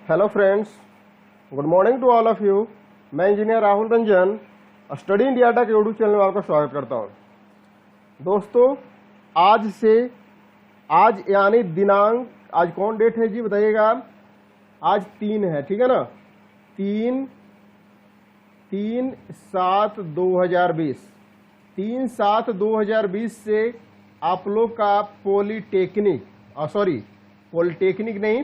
Hello friends, good morning to all of you. मैं engineer Rahul Ranjan study India के YouTube channel में आपका स्वागत करता हूं। दोस्तों, आज यानी दिनांक, आज कौन डेट है जी बताइएगा? आज 3 है, ठीक है ना? 3/7/2020 3/7/2020 से आप लोग का पॉलिटेक्निक नहीं,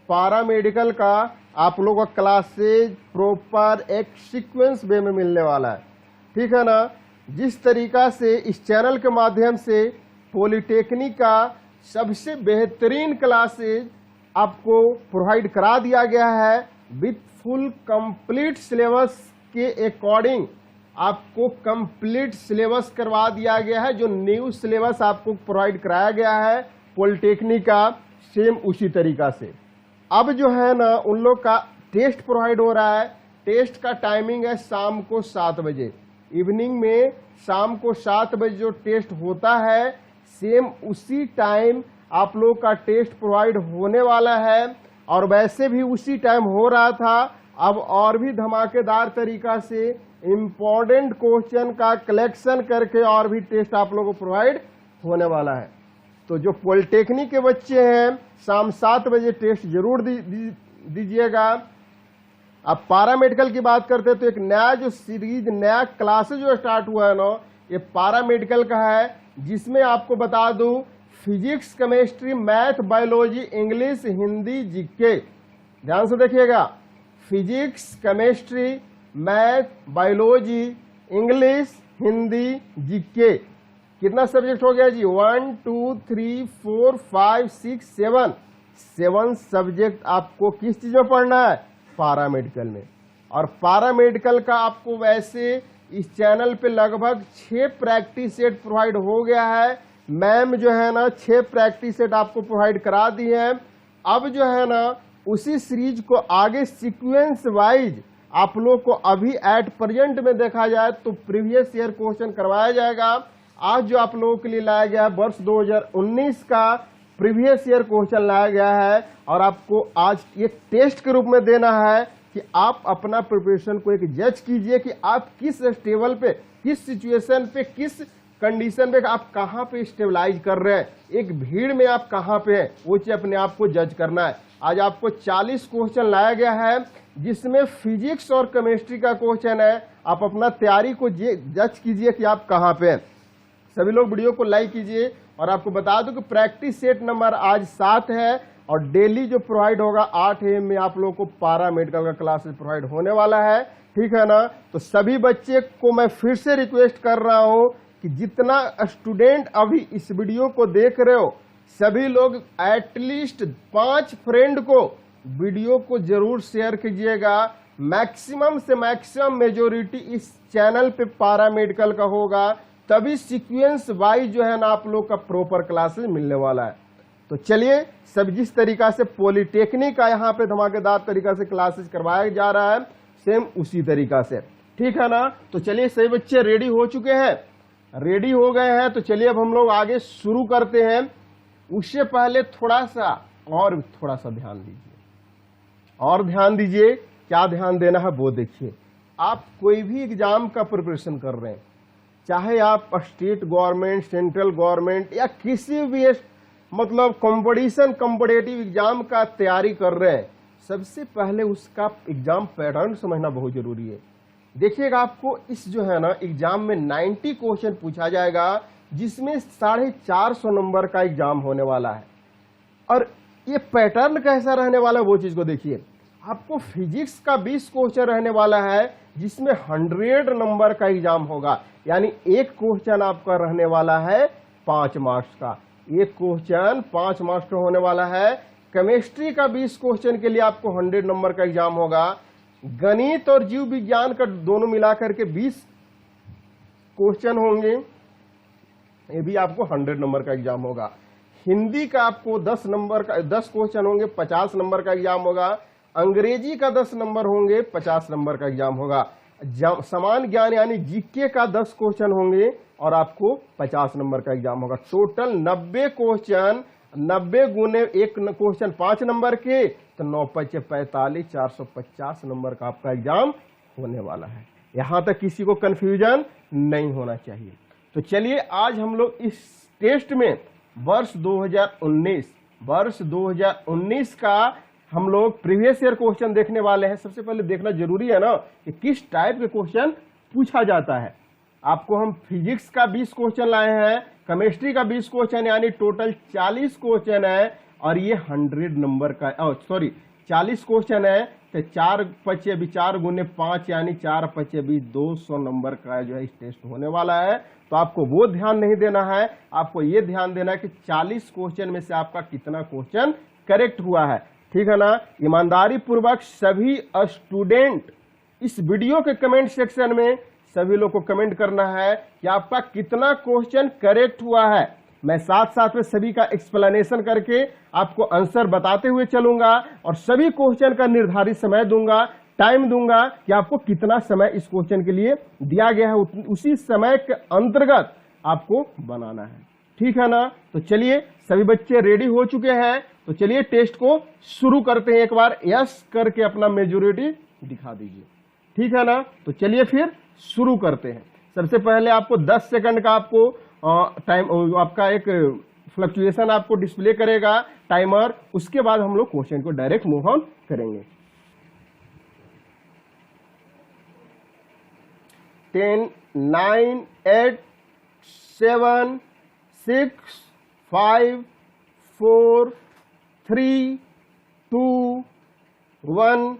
पारामेडिकल का आप लोगों का क्लासेज प्रॉपर एक सीक्वेंस वे में मिलने वाला है, ठीक है ना? जिस तरीका से इस चैनल के माध्यम से पॉलिटेक्निक का सबसे बेहतरीन क्लासेज आपको प्रोवाइड करा दिया गया है विथ फुल कंप्लीट सिलेबस के अकॉर्डिंग, आपको कंप्लीट सिलेबस करवा दिया गया है। जो न्यू सिलेबस आपको प्रोवाइड कराया गया है पॉलिटेक्निक का, सेम उसी तरीका से अब जो है ना उन लोग का टेस्ट प्रोवाइड हो रहा है। टेस्ट का टाइमिंग है शाम को 7 बजे, इवनिंग में शाम को 7 बजे जो टेस्ट होता है, सेम उसी टाइम आप लोग का टेस्ट प्रोवाइड होने वाला है। और वैसे भी उसी टाइम हो रहा था, अब और भी धमाकेदार तरीका से इम्पोर्टेंट क्वेश्चन का कलेक्शन करके और भी टेस्ट आप लोगों को प्रोवाइड होने वाला है। तो जो पॉलिटेक्निक के बच्चे हैं, शाम 7 बजे टेस्ट जरूर दीजिएगा। अब पारामेडिकल की बात करते हैं तो एक नया जो सीरीज, नया क्लासेज जो स्टार्ट हुआ है ना, ये पारामेडिकल का है, जिसमें आपको बता दूं physics, chemistry, math, biology, English, Hindi, GK. ध्यान से देखिएगा, physics, chemistry, math, biology, English, Hindi, GK. कितना सब्जेक्ट हो गया जी? 1 2 3 4 5 6 7 सब्जेक्ट आपको किस चीज में पढ़ना है? पारामेडिकल में। और पारामेडिकल का आपको वैसे इस चैनल पे लगभग 6 प्रैक्टिस सेट प्रोवाइड हो गया है। मैम जो है ना 6 प्रैक्टिस सेट आपको प्रोवाइड करा दी है। अब जो है ना उसी सीरीज को आगे सीक्वेंस वाइज आप लोग को अभी एट प्रेजेंट में देखा जाए तो प्रीवियस ईयर क्वेश्चन करवाया जाएगा। आज जो आप लोगों के लिए लाया गया है वर्ष 2019 का प्रीवियस ईयर क्वेश्चन लाया गया है, और आपको आज एक टेस्ट के रूप में देना है कि आप अपना प्रिपरेशन को एक जज कीजिए कि आप किस स्टेबल पे, किस सिचुएशन पे, किस कंडीशन पे आप कहां पे स्टेबलाइज कर रहे हैं, एक भीड़ में आप कहां पे हैं, वो चीज अपने आप को जज करना है। आज आपको 40 क्वेश्चन लाया गया है, जिसमें फिजिक्स और केमिस्ट्री का क्वेश्चन है। आप अपना तैयारी को जज कीजिए कि आप कहां पे हैं। सभी लोग वीडियो को लाइक कीजिए। और आपको बता दूं कि प्रैक्टिस सेट नंबर आज 7 है, और डेली जो प्रोवाइड होगा 8 AM में आप लोगों को पारामेडिकल का क्लासेस प्रोवाइड होने वाला है, ठीक है ना? तो सभी बच्चे को मैं फिर से रिक्वेस्ट कर रहा हूं कि जितना स्टूडेंट अभी इस वीडियो को देख रहे हो, सभी लोग एटलीस्ट 5 फ्रेंड को वीडियो को जरूर शेयर कीजिएगा। मैक्सिमम से मैक्सिमम मेजोरिटी इस चैनल पे पारामेडिकल का होगा, तभी सीक्वेंस वाइज जो है ना आप लोग का प्रॉपर क्लासेस मिलने वाला है। तो चलिए, सब जिस तरीका से पॉलिटेक्निक का यहाँ पे धमाकेदार तरीका से क्लासेस करवाया जा रहा है, सेम उसी तरीका से, ठीक है ना? तो चलिए, सभी बच्चे रेडी हो चुके हैं, रेडी हो गए हैं, तो चलिए अब हम लोग आगे शुरू करते हैं। उससे पहले थोड़ा सा ध्यान दीजिए, और ध्यान दीजिए। क्या ध्यान देना है वो देखिए। आप कोई भी एग्जाम का प्रिपरेशन कर रहे हैं, चाहे आप स्टेट गवर्नमेंट, सेंट्रल गवर्नमेंट या किसी भी मतलब कॉम्पिटिटिव एग्जाम का तैयारी कर रहे हैं, सबसे पहले उसका एग्जाम पैटर्न समझना बहुत जरूरी है। देखिएगा, आपको इस जो है ना एग्जाम में 90 क्वेश्चन पूछा जाएगा, जिसमें 450 नंबर का एग्जाम होने वाला है। और ये पैटर्न कैसा रहने वाला है वो चीज को देखिए। आपको फिजिक्स का 20 क्वेश्चन रहने वाला है, जिसमें 100 नंबर का एग्जाम होगा, यानी एक क्वेश्चन आपका रहने वाला है 5 मार्क्स का, एक क्वेश्चन 5 मार्क्स का होने वाला है। केमिस्ट्री का 20 क्वेश्चन के लिए आपको 100 नंबर का एग्जाम होगा। गणित और जीव विज्ञान का दोनों मिलाकर के 20 क्वेश्चन होंगे, ये भी आपको 100 नंबर का एग्जाम होगा। हिंदी का आपको 10 क्वेश्चन होंगे, 50 नंबर का एग्जाम होगा। अंग्रेजी का 10 नंबर होंगे, 50 नंबर का एग्जाम होगा। समान ज्ञान यानी जीके का 10 क्वेश्चन होंगे और आपको 50 नंबर का एग्जाम होगा। टोटल 90 क्वेश्चन 90 गुने एक क्वेश्चन 5 नंबर के, तो 9 5 45, 450 नंबर का आपका एग्जाम होने वाला है। यहां तक किसी को कंफ्यूजन नहीं होना चाहिए। तो चलिए आज हम लोग इस टेस्ट में वर्ष 2019 का हम लोग प्रीवियस ईयर क्वेश्चन देखने वाले हैं। सबसे पहले देखना जरूरी है ना कि किस टाइप के क्वेश्चन पूछा जाता है। आपको हम फिजिक्स का 20 क्वेश्चन लाए हैं, केमिस्ट्री का 20 क्वेश्चन, यानी टोटल 40 क्वेश्चन है, और ये 100 नंबर का 40 क्वेश्चन है। तो 4 5 4 गुने 5 यानी 4 5 200 नंबर का जो है इस टेस्ट होने वाला है। तो आपको वो ध्यान नहीं देना है, आपको ये ध्यान देना है कि 40 क्वेश्चन में से आपका कितना क्वेश्चन करेक्ट हुआ है, ठीक है ना। ईमानदारी पूर्वक सभी स्टूडेंट इस वीडियो के कमेंट सेक्शन में सभी लोग को कमेंट करना है कि आपका कितना क्वेश्चन करेक्ट हुआ है। मैं साथ साथ में सभी का एक्सप्लेनेशन करके आपको आंसर बताते हुए चलूंगा और सभी क्वेश्चन का निर्धारित समय दूंगा, टाइम दूंगा कि आपको कितना समय इस क्वेश्चन के लिए दिया गया है, उसी समय के अंतर्गत आपको बनाना है, ठीक है ना। तो चलिए सभी बच्चे रेडी हो चुके हैं, तो चलिए टेस्ट को शुरू करते हैं। एक बार यस करके अपना मेजॉरिटी दिखा दीजिए, ठीक है ना। तो चलिए फिर शुरू करते हैं। सबसे पहले आपको 10 सेकंड का आपको टाइम, आपका एक फ्लक्चुएशन आपको डिस्प्ले करेगा टाइमर। उसके बाद हम लोग क्वेश्चन को डायरेक्ट मूव ऑन करेंगे। 10 9 8 7 6 5 4 3 2 1।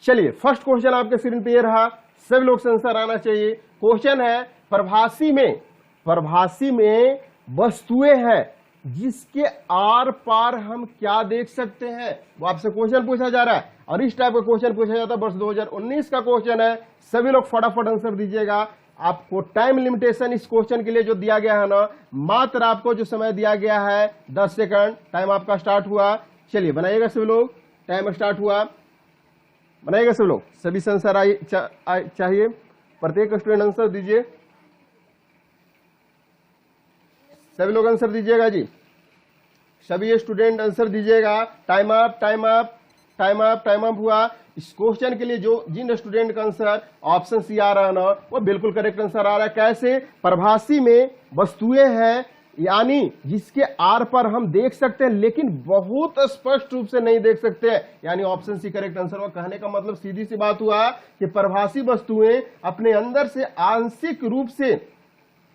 चलिए फर्स्ट क्वेश्चन आपके स्क्रीन पे ये रहा, सभी लोग से आंसर आना चाहिए। क्वेश्चन है प्रभासी में वस्तुएं हैं जिसके आर पार हम क्या देख सकते हैं, वो आपसे क्वेश्चन पूछा जा रहा है। और इस टाइप का क्वेश्चन पूछा जाता है, वर्ष 2019 का क्वेश्चन है। सभी लोग फटाफट आंसर दीजिएगा। आपको टाइम लिमिटेशन इस क्वेश्चन के लिए जो दिया गया है ना, मात्र आपको जो समय दिया गया है 10 सेकंड। टाइम आपका स्टार्ट हुआ। चलिए बनाइएगा सभी लोग, टाइम स्टार्ट हुआ, बनाइएगा सब लोग। सभी से आंसर चाहिए, प्रत्येक स्टूडेंट आंसर दीजिए। सभी लोग आंसर दीजिएगा जी, सभी स्टूडेंट आंसर दीजिएगा। Time up time up time up time up हुआ। इस क्वेश्चन के लिए जो जिन स्टूडेंट का आंसर ऑप्शन सी आ रहा है ना, वो बिल्कुल करेक्ट आंसर आ रहा है। कैसे? प्रभासी में वस्तुएं हैं यानी जिसके आर पर हम देख सकते हैं लेकिन बहुत स्पष्ट रूप से नहीं देख सकते हैं, यानी ऑप्शन सी करेक्ट आंसर हुआ। कहने का मतलब सीधी सी बात हुआ कि प्रभासी वस्तुएं अपने अंदर से आंशिक रूप से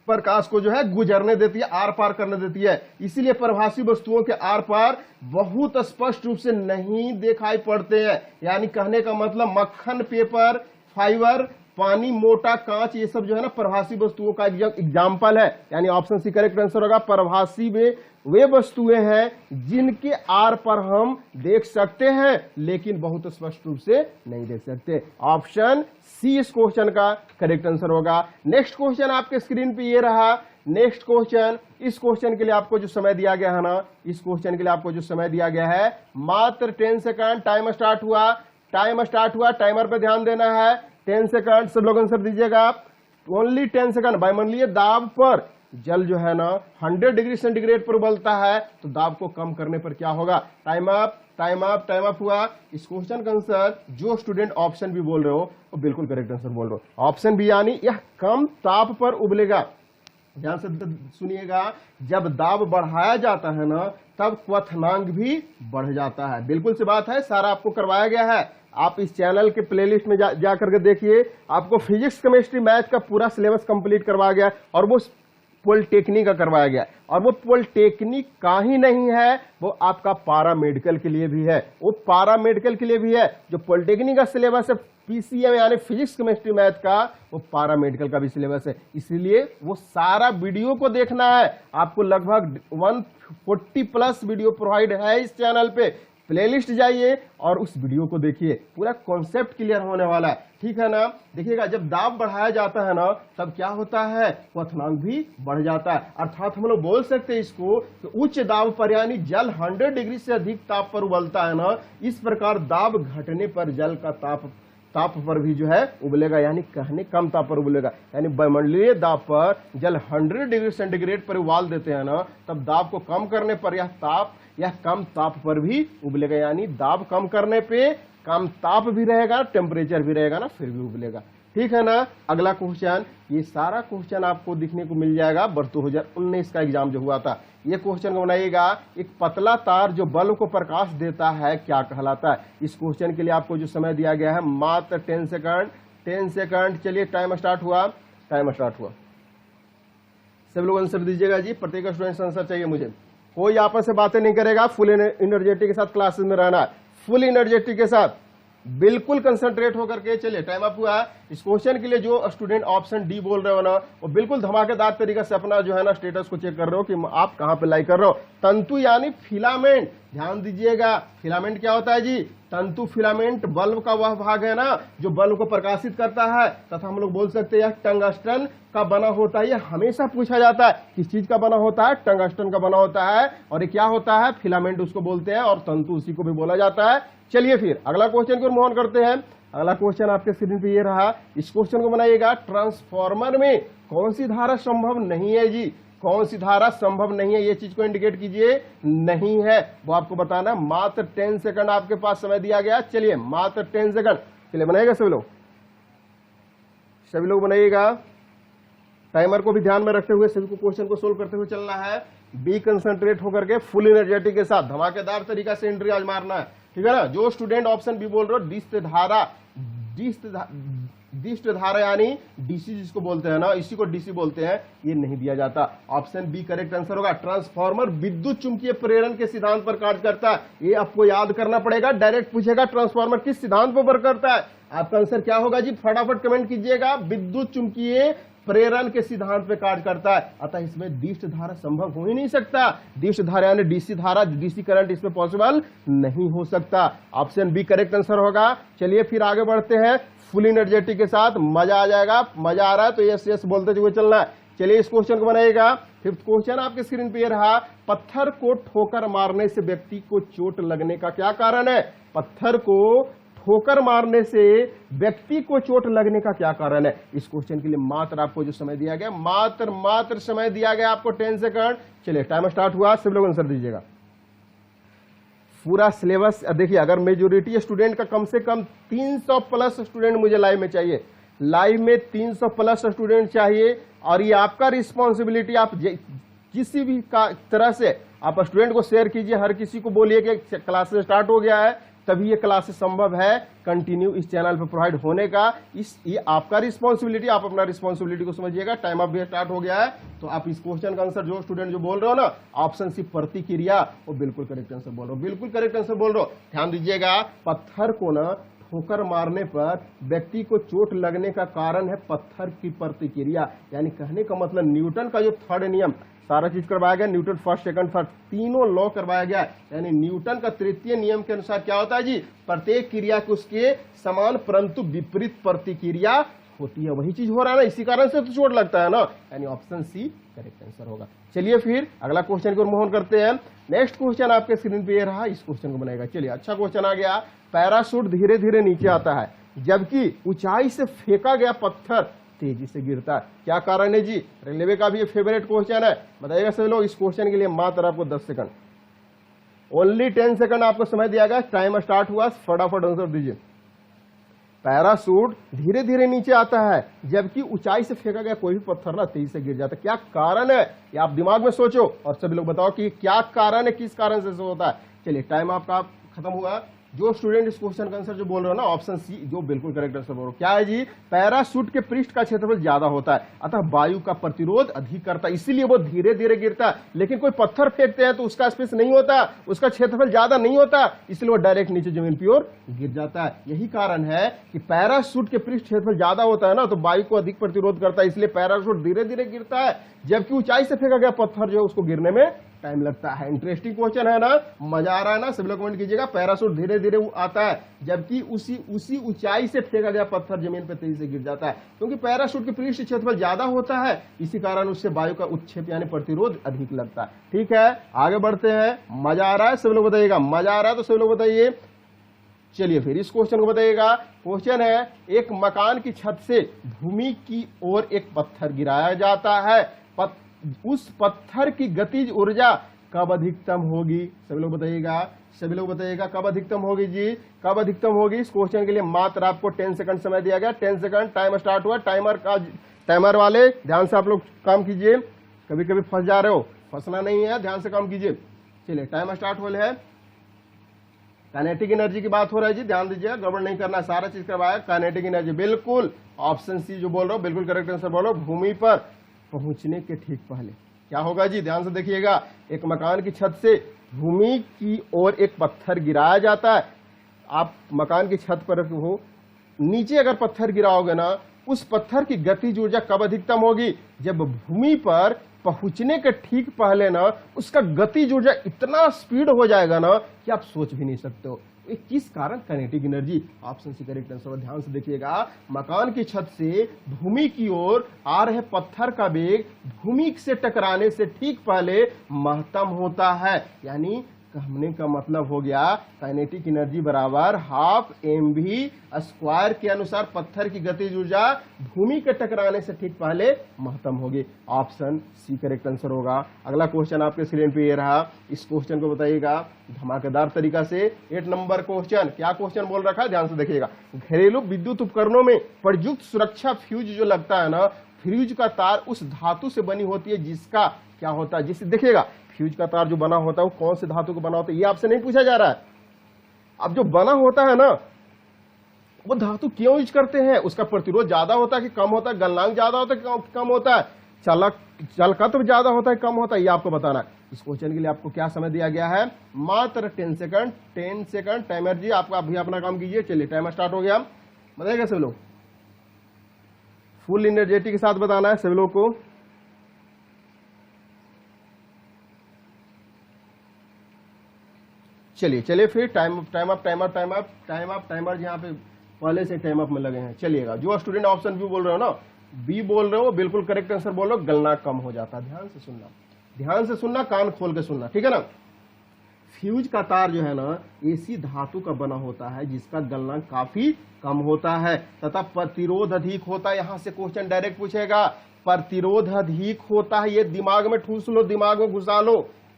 प्रकाश को जो है गुजरने देती है, आर पार करने देती है। इसीलिए प्रभासी वस्तुओं के आर पार बहुत स्पष्ट रूप से नहीं दिखाई पड़ते हैं। यानी कहने का मतलब मक्खन, पेपर, फाइबर, पानी, मोटा, कांच, ये सब जो है ना प्रभासी वस्तुओं का एग्जाम्पल है। यानी ऑप्शन सी करेक्ट आंसर होगा। प्रभासी में वे वस्तुएं हैं जिनके आर पर हम देख सकते हैं लेकिन बहुत स्पष्ट रूप से नहीं देख सकते। ऑप्शन सी इस क्वेश्चन का करेक्ट आंसर होगा। नेक्स्ट क्वेश्चन आपके स्क्रीन पे ये रहा। नेक्स्ट क्वेश्चन, इस क्वेश्चन के लिए आपको जो समय दिया गया है ना, इस क्वेश्चन के लिए आपको जो समय दिया गया है मात्र 10 सेकंड। टाइम स्टार्ट हुआ, टाइम स्टार्ट हुआ। टाइमर पे ध्यान देना है। 10 सेकंड, सब लोग आंसर दीजिएगा आप। Only 10 second. भाई मान लीजिए दाब पर जल जो है ना 100 डिग्री सेंटीग्रेड पर उबलता है, तो दाब को कम करने पर क्या होगा? Time up time up time up हुआ। इस क्वेश्चन का आंसर जो स्टूडेंट ऑप्शन भी बोल रहे हो वो बिल्कुल करेक्ट आंसर बोल रहे हो। ऑप्शन बी यानी यह कम ताप पर उबलेगा। ध्यान से सुनिएगा, जब दाब बढ़ाया जाता है ना तब क्वथनांक भी बढ़ जाता है। बिल्कुल सी बात है, सारा आपको करवाया गया है। आप इस चैनल के प्लेलिस्ट में जा करके देखिए, आपको फिजिक्स, केमिस्ट्री, मैथ का पूरा सिलेबस कंप्लीट करवाया गया और वो पॉलिटेक्निक का करवाया गया। और वो पॉलिटेक्निक का ही नहीं है, वो आपका पारा मेडिकल के लिए भी है। वो पारा मेडिकल के लिए भी है। जो पॉलिटेक्निक का सिलेबस है पीसीएम यानी फिजिक्स, केमिस्ट्री, मैथ का, वो पारा मेडिकल का भी सिलेबस है। इसलिए वो सारा वीडियो को देखना है। आपको लगभग 140 प्लस वीडियो प्रोवाइड है इस चैनल पे। प्लेलिस्ट जाइए और उस वीडियो को देखिए, पूरा कॉन्सेप्ट क्लियर होने वाला है, ठीक है ना। देखिएगा, जब दाब बढ़ाया जाता है ना तब क्या होता है? क्वथनांक भी बढ़ जाता है। अर्थात हम लोग बोल सकते हैं इसको कि उच्च दाब पर यानी जल 100 डिग्री से अधिक ताप पर उबलता है ना, इस प्रकार दाब घटने पर जल का ताप पर भी जो है उबलेगा, यानी कहने कम ताप पर उबलेगा। यानी वायुमंडलीय दाब पर जल 100 डिग्री सेंटीग्रेड पर उबाल देते हैं ना, तब दाब को कम करने पर यह कम ताप पर भी उबलेगा। यानी दाब कम करने पे कम ताप भी रहेगा, टेम्परेचर भी रहेगा ना, फिर भी उबलेगा। ठीक है ना। अगला क्वेश्चन, ये सारा क्वेश्चन आपको दिखने को मिल जाएगा वर्ष 2019 का एग्जाम जो हुआ था। ये क्वेश्चन को बनाइएगा, एक पतला तार जो बल्ब को प्रकाश देता है क्या कहलाता है। इस क्वेश्चन के लिए आपको जो समय दिया गया है मात्र 10 सेकंड। 10 सेकंड, चलिए टाइम स्टार्ट हुआ। टाइम स्टार्ट हुआ। सब लोग आंसर दीजिएगा जी, प्रत्येक स्टूडेंट आंसर चाहिए मुझे। कोई आपस से बातें नहीं करेगा, फुल एनर्जेटिक के साथ क्लासेस में रहना है, फुल एनर्जेटिक के साथ बिल्कुल कंसंट्रेट होकर के। चलिए टाइम अप हुआ। इस क्वेश्चन के लिए जो स्टूडेंट ऑप्शन डी बोल रहे हो ना, वो बिल्कुल धमाकेदार तरीके से अपना जो है ना स्टेटस को चेक कर रहे हो कि आप कहां पे लाइक कर रहे हो। तंतु यानी फिलामेंट, ध्यान दीजिएगा। फिलामेंट क्या होता है जी? तंतु। फिलामेंट बल्ब का वह भाग है ना जो बल्ब को प्रकाशित करता है, तथा हम लोग बोल सकते हैं यह टंगस्टन का बना होता है। यह हमेशा पूछा जाता है किस चीज का बना होता है? टंगस्टन का बना होता है। और ये क्या होता है? फिलामेंट उसको बोलते हैं, और तंतु उसी को भी बोला जाता है। चलिए फिर अगला क्वेश्चन को मूव ऑन करते हैं। अगला क्वेश्चन आपके स्क्रीन पे ये रहा। इस क्वेश्चन को बनाइएगा, ट्रांसफार्मर में कौन सी धारा संभव नहीं है जी? कौन सी धारा संभव नहीं है, ये चीज को इंडिकेट कीजिए। नहीं है वो आपको बताना। मात्र 10 सेकंड आपके पास समय दिया गया। चलिए मात्र 10 सेकंड। चलिए बनाइएगा सभी लोग, सभी लोग बनाइएगा। टाइमर को भी ध्यान में रखते हुए सभी को क्वेश्चन को सोल्व करते हुए चलना है। बी कंसंट्रेट होकर के फुल एनर्जेटिक के साथ धमाकेदार तरीका से एंट्री आज मारना है। ठीक है ना। जो स्टूडेंट ऑप्शन बी बोल रहे हो, डिस्ट धारा यानी डीसी जिसको बोलते हैं ना, इसी को डीसी बोलते हैं, ये नहीं दिया जाता। ऑप्शन बी करेक्ट आंसर होगा। ट्रांसफार्मर विद्युत चुंबकीय प्रेरण के सिद्धांत पर कार्य करता है। ये आपको याद करना पड़ेगा। डायरेक्ट पूछेगा ट्रांसफार्मर किस सिद्धांत पर वर्क करता है, आपका आंसर क्या होगा जी? फटाफट कमेंट कीजिएगा। विद्युत चुंबकीय प्रेरण के सिद्धांत पे कार्य करता है। अतः इसमें डिस्ट धारा संभव हो ही नहीं सकता। डिस्ट धारा यानी डीसी धारा, डीसी करंट इसमें पॉसिबल नहीं हो सकता। ऑप्शन बी करेक्ट आंसर होगा। चलिए फिर आगे बढ़ते हैं फुल एनर्जेटिक के साथ। मजा आ जाएगा। मजा आ रहा है तो यस यस बोलते हुए चलना है। चलिए इस क्वेश्चन को बनाइएगा। फिफ्थ क्वेश्चन आपके स्क्रीन पे रहा, पत्थर को ठोकर मारने से व्यक्ति को चोट लगने का क्या कारण है? पत्थर को ठोकर मारने से व्यक्ति को चोट लगने का क्या कारण है? इस क्वेश्चन के लिए मात्र आपको जो समय दिया गया, मात्र समय दिया गया आपको 10 सेकंड। चलिए टाइम स्टार्ट हुआ। सब लोग आंसर दीजिएगा। पूरा सिलेबस देखिए, अगर मेजोरिटी स्टूडेंट का कम से कम 300 प्लस स्टूडेंट मुझे लाइव में चाहिए। लाइव में 300 प्लस स्टूडेंट चाहिए, और ये आपका रिस्पॉन्सिबिलिटी। आप किसी भी तरह से आप स्टूडेंट को शेयर कीजिए। हर किसी को बोलिए कि क्लासेस स्टार्ट हो गया है, तभी ये क्लासेस संभव है कंटिन्यू इस चैनल पर प्रोवाइड होने का। ये आपका रिस्पॉन्सिबिलिटी, आप अपना रिस्पॉन्सिबिलिटी को समझिएगा। टाइम अप भी स्टार्ट हो गया है, तो आप इस क्वेश्चन का आंसर जो स्टूडेंट जो बोल रहे हो ना, ऑप्शन सी प्रतिक्रिया, वो बिल्कुल करेक्ट आंसर बोल रहे हो, बिल्कुल करेक्ट आंसर बोल रहे हो। ध्यान दीजिएगा, पत्थर को ना ठोकर मारने पर व्यक्ति को चोट लगने का कारण है पत्थर की प्रतिक्रिया। यानी कहने का मतलब न्यूटन का जो थर्ड नियम, सारा चीज करवाया गया। न्यूटन फर्स्ट सेकंड थर्ड तीनों लॉ करवाया गया। यानी न्यूटन का तृतीय नियम के अनुसार क्या होता है जी? प्रत्येक क्रिया के उसके समान परंतु विपरीत प्रतिक्रिया होती है। वही चीज हो रहा है ना, इसी कारण से तो चोट लगता है ना। यानी ऑप्शन सी करेक्ट आंसर होगा। चलिए फिर अगला क्वेश्चन को मूव ऑन करते हैं। नेक्स्ट क्वेश्चन आपके स्क्रीन पे ये रहा। इस क्वेश्चन को बनाएगा। चलिए अच्छा क्वेश्चन आ गया। पैराशूट धीरे धीरे नीचे आता है, जबकि ऊंचाई से फेंका गया पत्थर तेजी से गिरता है। क्या कारण है जी? रेलवे का भी ये फेवरेट क्वेश्चन है। बताइएगा सभी लोग। इस क्वेश्चन के लिए मात्र आपको 10 सेकंड, ओनली 10 सेकंड आपको समय दिया गया। टाइम स्टार्ट हुआ, फटाफट आंसर दीजिए। पैराशूट धीरे धीरे नीचे आता है, जबकि ऊंचाई से फेंका गया कोई भी पत्थर ना तेजी से गिर जाता है। क्या कारण है? ये आप दिमाग में सोचो और सभी लोग बताओ कि क्या कारण है, किस कारण से होता है। चलिए टाइम आपका खत्म हुआ। जो स्टूडेंट इस क्वेश्चन का आंसर जो बोल रहे हो ना, ऑप्शन सी जो बिल्कुल करेक्ट आंसर बोल रहे हो। क्या है जी? पैराशूट के पृष्ठ का क्षेत्रफल ज्यादा होता है, अतः वायु का प्रतिरोध अधिक करता है, इसीलिए वो धीरे धीरे गिरता है। लेकिन कोई पत्थर फेंकते हैं तो उसका स्पेस नहीं होता, उसका क्षेत्रफल ज्यादा नहीं होता, इसलिए वो डायरेक्ट नीचे जमीन की ओर गिर जाता है। यही कारण है कि पैराशूट के पृष्ठ क्षेत्रफल ज्यादा होता है ना, तो वायु को अधिक प्रतिरोध करता है, इसलिए पैराशूट धीरे धीरे गिरता है। जबकि ऊंचाई से फेंका गया पत्थर जो है उसको गिरने में टाइम लगता है। इंटरेस्टिंग क्वेश्चन है ना, मजा आ रहा है ना? सभी लोग कमेंट कीजिएगा। पैराशूट धीरे धीरे आता है, जबकि उसी ऊंचाई से फेंका गया पत्थर जमीन पर तेजी से गिर जाता है, क्योंकि पैराशूट के पृष्ठ क्षेत्रफल ज्यादा होता है, इसी कारण उससे वायु का उत्क्षेप यानी प्रतिरोध अधिक लगता है। ठीक है, आगे बढ़ते हैं। मजा आ रहा है? सभी लोग बताइएगा। मजा आ रहा है तो सभी लोग बताइए। चलिए फिर इस क्वेश्चन को बताइएगा। क्वेश्चन है, एक मकान की छत से भूमि की ओर एक पत्थर गिराया जाता है, उस पत्थर की गतिज ऊर्जा कब अधिकतम होगी? सभी लोग बताइएगा, सभी लोग बताइएगा कब अधिकतम होगी जी, कब अधिकतम होगी? इस क्वेश्चन के लिए मात्र आपको 10 सेकंड समय दिया गया। 10 सेकंड टाइम स्टार्ट हुआ। टाइमर वाले ध्यान से आप लोग काम कीजिए, कभी कभी फंस जा रहे हो, फंसना नहीं है, ध्यान से काम कीजिए। चलिए टाइम स्टार्ट हो है। काइनेटिक एनर्जी की बात हो रहा है जी, ध्यान दीजिए, गड़बड़ नहीं करना, सारा चीज करवाया। काइनेटिक एनर्जी बिल्कुल ऑप्शन सी जो बोल रहा हूं बिल्कुल करेक्ट आंसर बोलो। भूमि पर पहुंचने के ठीक पहले क्या होगा जी, ध्यान से देखिएगा। एक मकान की छत से भूमि की ओर एक पत्थर गिराया जाता है। आप मकान की छत पर हो, नीचे अगर पत्थर गिराओगे ना, उस पत्थर की गतिज ऊर्जा कब अधिकतम होगी? जब भूमि पर पहुंचने के ठीक पहले ना उसका गतिज ऊर्जा इतना स्पीड हो जाएगा ना कि आप सोच भी नहीं सकते हो। ये किस कारण? Kinetic energy. Option C correct answer. ध्यान से देखिएगा, मकान की छत से भूमि की ओर आ रहे पत्थर का वेग भूमि से टकराने से ठीक पहले महत्तम होता है। यानी कहने का मतलब हो गया काइनेटिक एनर्जी बराबर हाफ mv² के अनुसार पत्थर की गतिज ऊर्जा भूमि के टकराने से ठीक पहले महत्तम होगी। ऑप्शन सी करेक्ट आंसर होगा। अगला क्वेश्चन आपके स्क्रीन पे ये रहा, इस क्वेश्चन को बताइएगा धमाकेदार तरीका से। 8 नंबर क्वेश्चन, क्या क्वेश्चन बोल रखा है ध्यान से देखिएगा। घरेलू विद्युत उपकरणों में प्रयुक्त सुरक्षा फ्यूज जो लगता है ना, फ्यूज का तार उस धातु से बनी होती है जिसका क्या होता है, जिससे देखिएगा फ्यूज का तार जो बना होता है वो कौन से धातु का बना होता है, ये आपसे नहीं पूछा जा रहा है। अब जो बना होता है ना, वो धातु क्यों यूज करते हैं, उसका प्रतिरोध ज्यादा होता है कि कम होता है, गलनांक ज्यादा होता है कि कम होता है, चलकत्व ज्यादा होता है कम होता है, ये आपको बताना है। इस क्वेश्चन के लिए आपको क्या समय दिया गया है? मात्र 10 सेकंड। 10 सेकंड टाइमर जी, आपका अभी अपना काम कीजिए। चलिए टाइमर स्टार्ट हो गया, बताइएगा सभी लोग, फुल एनर्जेटिक के साथ बताना है सभी लोग को। चलिए चलिए फिर टाइम अप टाइमर यहाँ पे पहले से टाइम अप में लगे हैं। चलिएगा, जो स्टूडेंट ऑप्शन बी बोल रहे हो ना, बी बोल रहे हो बिल्कुल करेक्ट आंसर बोलो। गलनांक कम हो जाता है। ध्यान से सुनना, ध्यान से सुनना, कान खोल के सुनना, ठीक है ना। फ्यूज का तार जो है ना ऐसी धातु का बना होता है जिसका गलनांक काफी कम होता है तथा प्रतिरोध अधिक होता है। यहां से क्वेश्चन डायरेक्ट पूछेगा, प्रतिरोध अधिक होता है, ये दिमाग में ठूस लो, दिमाग में घुसा लो।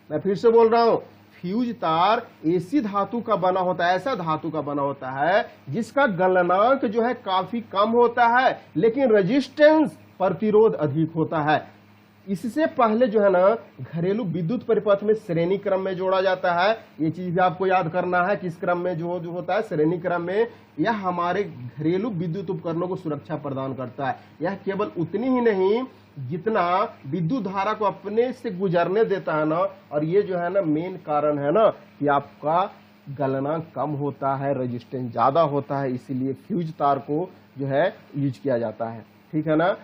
मैं फिर से बोल रहा हूं, फ्यूज तार ऐसी धातु का बना होता है, ऐसा धातु का बना होता है जिसका गलनांक जो है काफी कम होता है, लेकिन रेजिस्टेंस प्रतिरोध अधिक होता है। इससे पहले जो है ना घरेलू विद्युत परिपथ में श्रेणी क्रम में जोड़ा जाता है। ये चीज भी आपको याद करना है, किस क्रम में जो होता है, श्रेणी क्रम में। यह हमारे घरेलू विद्युत उपकरणों को सुरक्षा प्रदान करता है। यह केवल उतनी ही नहीं जितना विद्युत धारा को अपने से गुजरने देता है ना, और ये जो है ना मेन कारण है ना कि आपका गलनांक कम होता है, रेजिस्टेंस ज्यादा होता है, इसीलिए फ्यूज तार को जो है यूज किया जाता है, ठीक है ना।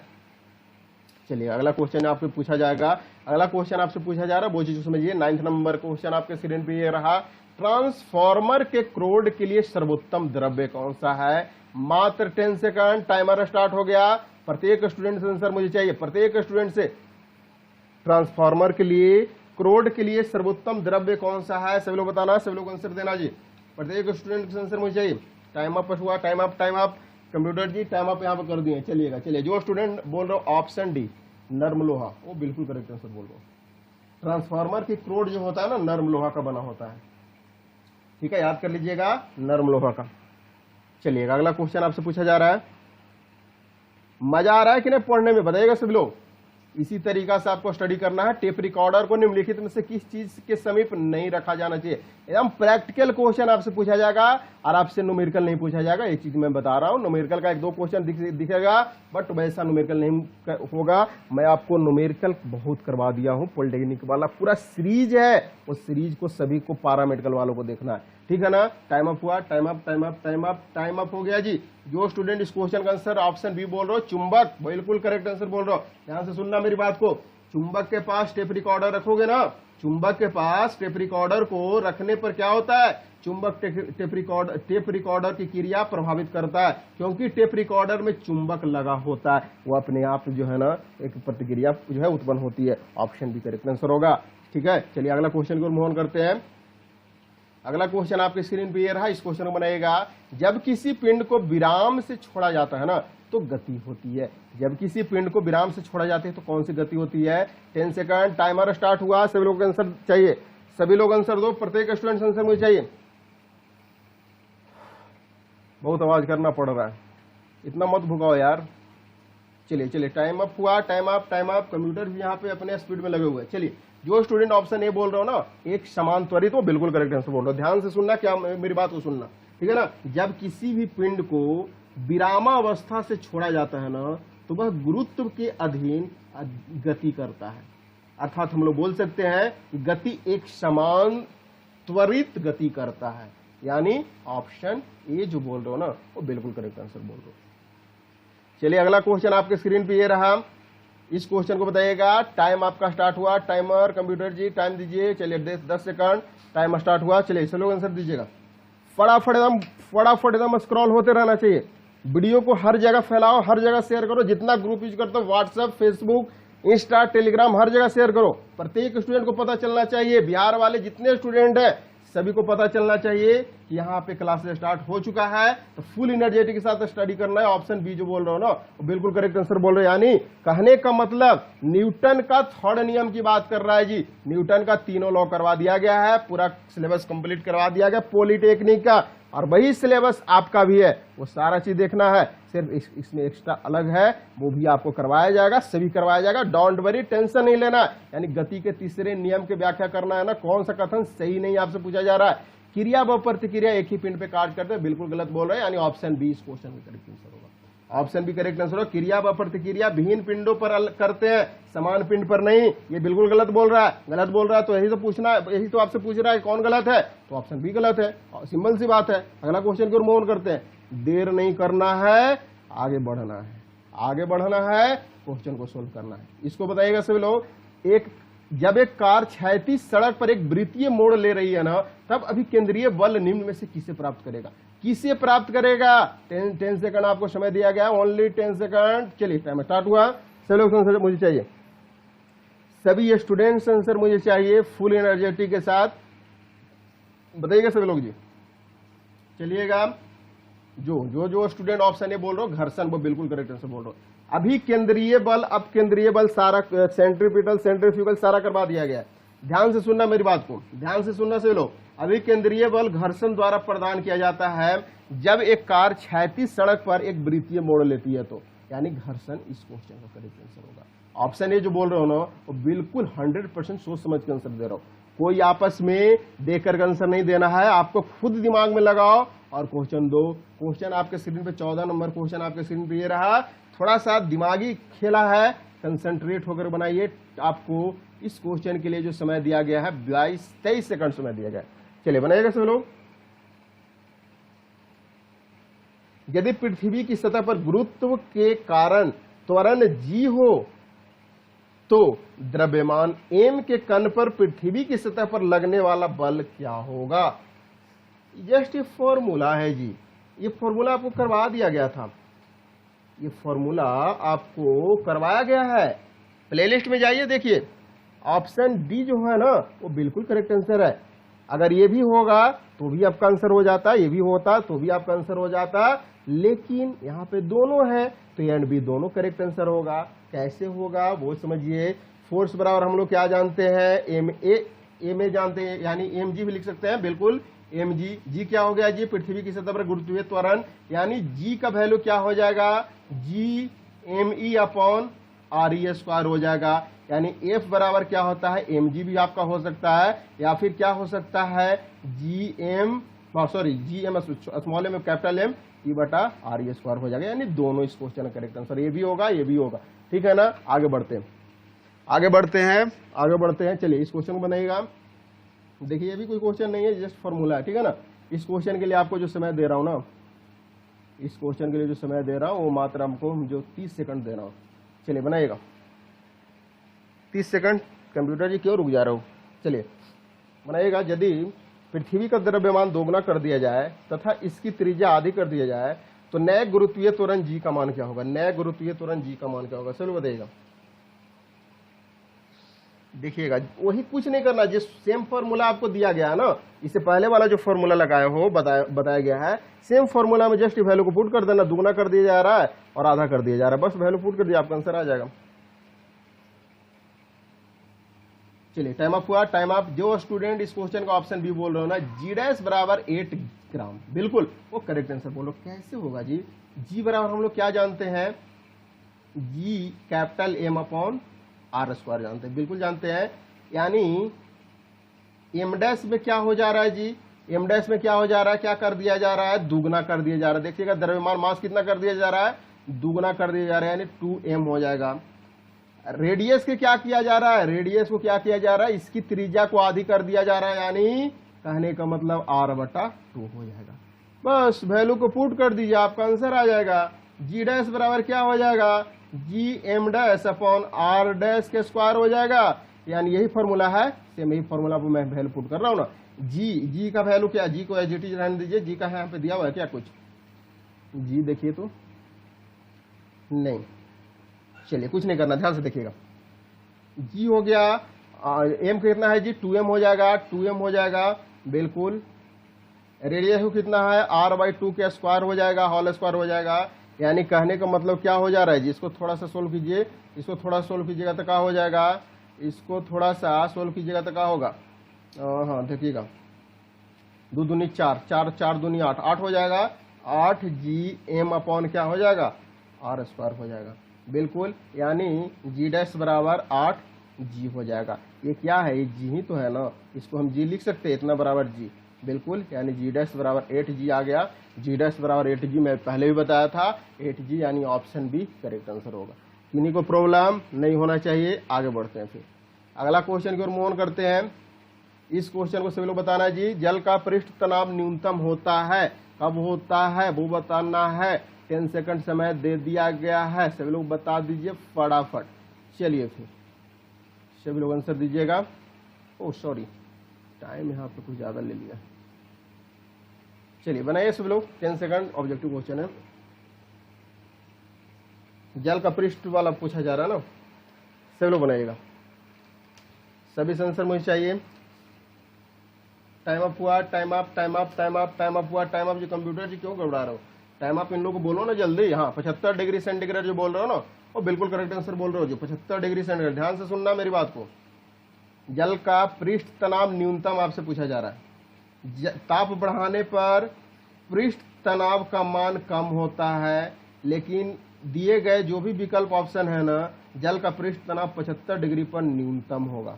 चलिए अगला क्वेश्चन आपसे पूछा जाएगा। अगला क्वेश्चन आपसे पूछा जा रहा है, वो चीज समझिए। 9 नंबर क्वेश्चन आपके स्क्रीन पे ये रहा, ट्रांसफॉर्मर के क्रोड के लिए सर्वोत्तम द्रव्य कौन सा है? मात्र 10 सेकंड, टाइमर स्टार्ट हो गया। प्रत्येक स्टूडेंट से आंसर मुझे चाहिए, प्रत्येक स्टूडेंट से। ट्रांसफॉर्मर के लिए, क्रोड के लिए सर्वोत्तम द्रव्य कौन सा है? सभी लोग बताना, सभी लोग आंसर देना जी। प्रत्येक स्टूडेंट से आंसर मुझे चाहिए। टाइम अप हुआ, टाइम अप। कंप्यूटर जी टाइम अप यहाँ पे कर दिए। चलिएगा, चलिए जो स्टूडेंट बोल रहे हो ऑप्शन डी नर्म लोहा, वो बिल्कुल करेक्ट आंसर बोल रहा हूँ। ट्रांसफार्मर की क्रोड जो होता है ना नर्म लोहा का बना होता है, ठीक है, याद कर लीजिएगा, नर्म लोहा का। चलिएगा अगला क्वेश्चन आपसे पूछा जा रहा है। मजा आ रहा है कि नहीं पढ़ने में, बताइएगा सभी लोग। इसी तरीका से आपको स्टडी करना है। टेप रिकॉर्डर को निम्नलिखित में से किस चीज के समीप नहीं रखा जाना चाहिए? एकदम प्रैक्टिकल क्वेश्चन आपसे पूछा जाएगा और आपसे न्यूमेरिकल नहीं पूछा जाएगा। एक चीज मैं बता रहा हूँ, न्यूमेरिकल का 1-2 क्वेश्चन दिखेगा, बट वैसा न्यूमेरिकल नहीं होगा। मैं आपको न्यूमेरिकल बहुत करवा दिया हूँ, पॉलिटेक्निक वाला पूरा सीरीज है, उस सीरीज को सभी को पैरामेडिकल वालों को देखना है, ठीक है ना। टाइम अप हुआ, टाइम अप हो गया जी। जो स्टूडेंट इस क्वेश्चन का आंसर ऑप्शन बी बोल रहे हो, चुंबक, बिल्कुल करेक्ट आंसर बोल रहे हो। ध्यान से सुनना मेरी बात को। चुंबक के पास टेप रिकॉर्डर रखोगे ना, चुंबक के पास टेप रिकॉर्डर को रखने पर क्या होता है? चुंबक टेप रिकॉर्डर की क्रिया प्रभावित करता है, क्योंकि टेप रिकॉर्डर में चुंबक लगा होता है, वो अपने आप जो है ना एक प्रतिक्रिया जो है उत्पन्न होती है। ऑप्शन बी करेक्ट आंसर होगा, ठीक है। चलिए अगला क्वेश्चन को मूव ऑन करते हैं। अगला क्वेश्चन आपके स्क्रीन पे ये रहा, इस क्वेश्चन को बनाइएगा। जब किसी पिंड को विराम से छोड़ा जाता है ना तो गति होती है। जब किसी पिंड को विराम से छोड़ा जाता है तो कौन सी गति होती है? 10 सेकंड, टाइमर स्टार्ट हुआ। सभी लोग आंसर चाहिए, सभी लोग आंसर दो, प्रत्येक स्टूडेंट आंसर मुझे चाहिए। बहुत आवाज करना पड़ रहा है, इतना मत भुगाओ यार। चलिए चलिए, टाइम अप हुआ, time up, time up. Computer भी यहाँ पे अपने स्पीड में लगे हुए हैं। चलिए, जो स्टूडेंट ऑप्शन ए बोल रहे हो ना, एक समान त्वरित, वो बिल्कुल करेक्ट आंसर बोल रहे हो। ध्यान से सुनना, क्या मेरी बात को सुनना, ठीक है ना। जब किसी भी पिंड को विरामावस्था से छोड़ा जाता है ना तो वह गुरुत्व के अधीन गति करता है। अर्थात हम लोग बोल सकते हैं कि गति एक समान त्वरित गति करता है, यानी ऑप्शन ए जो बोल रहे हो ना वो बिल्कुल करेक्ट आंसर बोल रहे हो। चलिए, अगला क्वेश्चन आपके स्क्रीन पे ये रहा, इस क्वेश्चन को बताइएगा। टाइम आपका स्टार्ट हुआ, टाइमर कंप्यूटर जी टाइम दीजिए। चलिए 10 सेकंड, टाइम स्टार्ट हुआ। चलिए सब लोग आंसर दीजिएगा, फटाफट एकदम स्क्रॉल होते रहना चाहिए। वीडियो को हर जगह फैलाओ, हर जगह शेयर करो, जितना ग्रुप यूज करते हो, व्हाट्सएप, फेसबुक, इंस्टा, टेलीग्राम, हर जगह शेयर करो। प्रत्येक स्टूडेंट को पता चलना चाहिए, बिहार वाले जितने स्टूडेंट है सभी को पता चलना चाहिए कि यहाँ पे क्लासेस स्टार्ट हो चुका है। तो फुल एनर्जेटिक के साथ स्टडी करना है। ऑप्शन बी जो बोल रहे हो ना वो बिल्कुल करेक्ट आंसर बोल रहे हो। यानी कहने का मतलब न्यूटन का थर्ड नियम की बात कर रहा है जी। न्यूटन का तीनों लॉ करवा दिया गया है, पूरा सिलेबस कंप्लीट करवा दिया गया पॉलिटेक्निक का, और वही सिलेबस आपका भी है। वो सारा चीज देखना है, सिर्फ इसमें एक्स्ट्रा अलग है, वो भी आपको करवाया जाएगा, सभी करवाया जाएगा। डोंट वरी, टेंशन नहीं लेना। यानी गति के तीसरे नियम की व्याख्या करना है ना, कौन सा कथन सही नहीं आपसे पूछा जा रहा है। क्रिया व प्रतिक्रिया एक ही पिंड पे कार्य करते हैं, बिल्कुल गलत बोल रहे हैं। यानी ऑप्शन बी इस क्वेश्चन का करेक्ट आंसर होगा। ऑप्शन बी करेक्ट आंसर होगा। क्रिया व प्रतिक्रिया विभिन्न पिंडों पर करते हैं, समान पिंड पर नहीं। ये बिल्कुल गलत बोल रहा है। गलत बोल रहा है तो यही तो पूछना, यही तो आपसे पूछ रहा है कौन गलत है, तो ऑप्शन बी गलत है। सिंपल सी बात है। अगला क्वेश्चन की ओर मूव करते हैं। देर नहीं करना है, आगे बढ़ना है, आगे बढ़ना है, क्वेश्चन को सोल्व करना है। इसको बताइएगा सभी लोग। जब एक कार क्षैतिज सड़क पर एक वृत्तीय मोड़ ले रही है ना, तब अभिकेंद्रीय बल निम्न में से किसे प्राप्त करेगा? किसे प्राप्त करेगा? 10 सेकंड आपको समय दिया गया, ओनली 10 सेकंड। चलिए टाइम स्टार्ट हुआ। सभी लोग आंसर मुझे चाहिए, सभी स्टूडेंट्स आंसर मुझे चाहिए फुल एनर्जेटिक के साथ। बताइएगा सभी लोग जी। चलिएगा, जो स्टूडेंट ऑप्शन ए बोल रहे हो घर्षण, वो बिल्कुल करेक्ट आंसर बोल रहे हो। अभी केंद्रीय बल, अब केंद्रीय बल सारा, सेंट्रीपिटल, सेंट्रीफ्यूगल सारा करवा दिया गया। ध्यान से सुनना मेरी बात को, ध्यान से सुनना सभी लोग। अभी केंद्रीय बल घर्षण द्वारा प्रदान किया जाता है जब एक कार क्षैतिज सड़क पर एक वृत्तीय मोड़ लेती है, तो यानी घर्षण इस क्वेश्चन का करेक्ट आंसर होगा। ऑप्शन ए जो बोल रहे हो ना वो बिल्कुल 100% सोच समझ के आंसर दे रहा हूं। कोई आपस में देकर आंसर नहीं देना है, आपको खुद दिमाग में लगाओ और क्वेश्चन दो। क्वेश्चन आपके स्क्रीन पे 14 नंबर क्वेश्चन आपके स्क्रीन पे ये रहा। थोड़ा सा दिमागी खेला है, कंसंट्रेट होकर बनाइए। आपको इस क्वेश्चन के लिए जो समय दिया गया है 22-23 सेकंड समय दिया गया है। चलिए बनाइएगा सब लोग। यदि पृथ्वी की सतह पर गुरुत्व के कारण त्वरण g हो तो द्रव्यमान m के कण पर पृथ्वी की सतह पर लगने वाला बल क्या होगा? जस्ट ये फॉर्मूला है जी, ये फॉर्मूला आपको करवा दिया गया था, ये फॉर्मूला आपको करवाया गया है। प्लेलिस्ट में जाइए देखिए, ऑप्शन डी जो है ना वो बिल्कुल करेक्ट आंसर है। अगर ये भी होगा तो भी आपका आंसर हो जाता, ये भी होता तो भी आपका आंसर हो जाता, लेकिन यहाँ पे दोनों है तो ए एंड बी दोनों करेक्ट आंसर होगा। कैसे होगा वो समझिए। फोर्स बराबर हम लोग क्या जानते हैं, एम ए जानते हैं, यानी एम जी भी लिख सकते हैं, बिल्कुल एम जी। जी क्या हो गया जी? पृथ्वी की सतह पर गुरुत्वीय त्वरण, यानी जी का वैल्यू क्या हो जाएगा? G M E upon R E square हो जाएगा। यानी एफ बराबर क्या होता है? एम जी भी आपका हो सकता है, या फिर क्या हो सकता है? G M small M capital M E बटा आर ई स्क्वायर हो जाएगा। यानी दोनों इस क्वेश्चन का करेक्ट आंसर, ये भी होगा ये भी होगा। ठीक है ना। आगे बढ़ते हैं, आगे बढ़ते हैं, आगे बढ़ते हैं। चलिए इस क्वेश्चन को बनाइएगा। देखिए ये भी कोई क्वेश्चन नहीं है, जस्ट फॉर्मूला है। ठीक है ना। इस क्वेश्चन के लिए आपको जो समय दे रहा हूं ना, इस क्वेश्चन के लिए जो समय दे रहा हूं वो मात्र हमको जो 30 सेकंड दे रहा हूं। चलिए बनाइएगा 30 सेकंड। कंप्यूटर जी क्यों रुक जा रहे हो? चलिए बनाइएगा। यदि पृथ्वी का द्रव्यमान दोगुना कर दिया जाए तथा इसकी त्रिज्या आधी कर दिया जाए तो नए गुरुत्वीय त्वरण जी का मान क्या होगा? नए गुरुत्वीय त्वरण जी का मान क्या होगा? चलो बताइएगा। देखिएगा वही, कुछ नहीं करना, जिस सेम फॉर्मूला आपको दिया गया है ना, इससे पहले वाला जो फॉर्मूला लगाया हो बताया गया है, सेम फॉर्मूला में जस्ट वैल्यू को पुट कर देना, दुगना कर दिया जा रहा है और आधा कर दिया जा रहा है, बस वैल्यू पुट कर दिया, आपका आंसर आ जाएगा। चलिए टाइम अप हुआ, टाइम अप। जो स्टूडेंट इस क्वेश्चन का ऑप्शन बी बोल रहे हो ना, जी डैश बराबर 8 ग्राम, बिल्कुल वो करेक्ट आंसर बोलो। कैसे होगा जी? जी बराबर हम लोग क्या जानते हैं? G capital M upon R square जानते हैं, बिल्कुल जानते हैं। यानी एम डैश में क्या हो जा रहा है जी? एम डैश में क्या हो जा रहा है? क्या कर दिया जा रहा है? दुगना कर दिया जा रहा है। देखिएगा द्रव्यमान मास कितना कर दिया जा रहा है? दुगना कर दिया जा रहा है, यानी 2m हो जाएगा। रेडियस के क्या किया जा रहा है? रेडियस को क्या किया जा रहा है? इसकी त्रिज्या को आधी कर दिया जा रहा है, यानी कहने का मतलब r/2 हो जाएगा। बस वैल्यू को पुट कर दीजिए, आपका आंसर आ जाएगा। जी डैश बराबर क्या हो जाएगा? G M dash upon R dash के स्क्वायर हो जाएगा, यानी यही फॉर्मूला है, सेम यही फॉर्मूला पर मैं वैल्यू पुट कर रहा हूँ ना। जी का वैल्यू क्या? जी को एज इट इज रहने दीजिए, जी का है यहाँ पे दिया हुआ है क्या कुछ? जी देखिए तो नहीं, चलिए कुछ नहीं करना, ध्यान से देखिएगा। जी हो गया, एम कितना है जी? 2m हो जाएगा, 2m हो जाएगा बिल्कुल। रेडियस कितना है? r/2 के स्क्वायर हो जाएगा, होल स्क्वायर हो जाएगा। यानी कहने का मतलब क्या हो जा रहा है जी? इसको थोड़ा सा सोल्व कीजिए, इसको थोड़ा सोल्व कीजिएगा तो क्या हो जाएगा? इसको थोड़ा सा सोल्व कीजिएगा तो क्या होगा? हाँ देखिएगा, 2 दूनी 4, 4 4 दूनी 8, 8 हो जाएगा। 8gm अपॉन क्या हो जाएगा? आर स्क्वायर हो जाएगा, बिल्कुल। यानी जी डैश बराबर 8g हो जाएगा। ये क्या है? ये जी ही तो है ना, इसको हम जी लिख सकते हैं, इतना बराबर जी, बिल्कुल। यानी जी डैश बराबर 8g आ गया। जी डैश बराबर 8g मैं पहले भी बताया था, 8g, यानी ऑप्शन बी करेक्ट आंसर होगा। किन्हीं को प्रॉब्लम नहीं होना चाहिए। आगे बढ़ते हैं, फिर अगला क्वेश्चन की ओर मूव ऑन करते हैं। इस क्वेश्चन को सभी लोग बताना है जी। जल का पृष्ठ तनाव न्यूनतम होता है, कब होता है वो बताना है। 10 सेकंड समय दे दिया गया है, सभी लोग बता दीजिए फटाफट। चलिए फिर सभी लोग आंसर दीजिएगा। ओ सॉरी, टाइम यहाँ पे कुछ ज्यादा ले लिया। चलिए बनाइए सभी लोग, 10 सेकंड, ऑब्जेक्टिव क्वेश्चन है। जल का पृष्ठ वाला पूछा जा रहा है ना, सभी लोग बनाइएगा। सभी से आंसर मुझे चाहिए। टाइम अप हुआ, time up, time up, time up, time up हुआ, टाइम अप। जी कंप्यूटर जी क्यों घबरा रहे हो? टाइम अप इन लोगों को बोलो ना जल्दी। हाँ 75 डिग्री सेंटीग्रेड जो बोल रहे हो ना, वो बिल्कुल करेक्ट आंसर बोल रहे हो जी, 75 डिग्री सेंटीग्रेड। ध्यान से सुनना मेरी बात को। जल का पृष्ठ तनाव न्यूनतम आपसे पूछा जा रहा है। ताप बढ़ाने पर पृष्ठ तनाव का मान कम होता है, लेकिन दिए गए जो भी विकल्प ऑप्शन है ना, जल का पृष्ठ तनाव 75 डिग्री पर न्यूनतम होगा।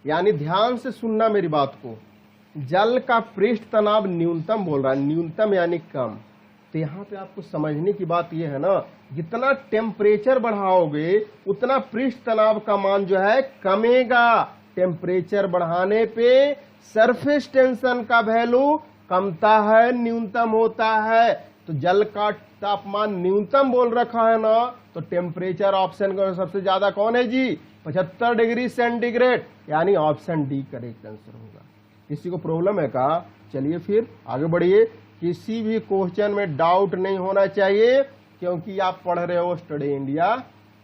यानी ध्यान से सुनना मेरी बात को, जल का पृष्ठ तनाव न्यूनतम बोल रहा है, न्यूनतम यानी कम। तो यहाँ पे आपको समझने की बात यह है ना, जितना टेम्परेचर बढ़ाओगे उतना पृष्ठ तनाव का मान जो है कमेगा। टेम्परेचर बढ़ाने पे सरफेस टेंशन का वैल्यू कमता है, न्यूनतम होता है। तो जल का तापमान न्यूनतम बोल रखा है ना, तो टेम्परेचर ऑप्शन का सबसे ज्यादा कौन है जी? 75 डिग्री सेंटीग्रेड, यानी ऑप्शन डी करेक्ट आंसर होगा। किसी को प्रॉब्लम है का? चलिए फिर आगे बढ़िए। किसी भी क्वेश्चन में डाउट नहीं होना चाहिए, क्योंकि आप पढ़ रहे हो स्टडी इंडिया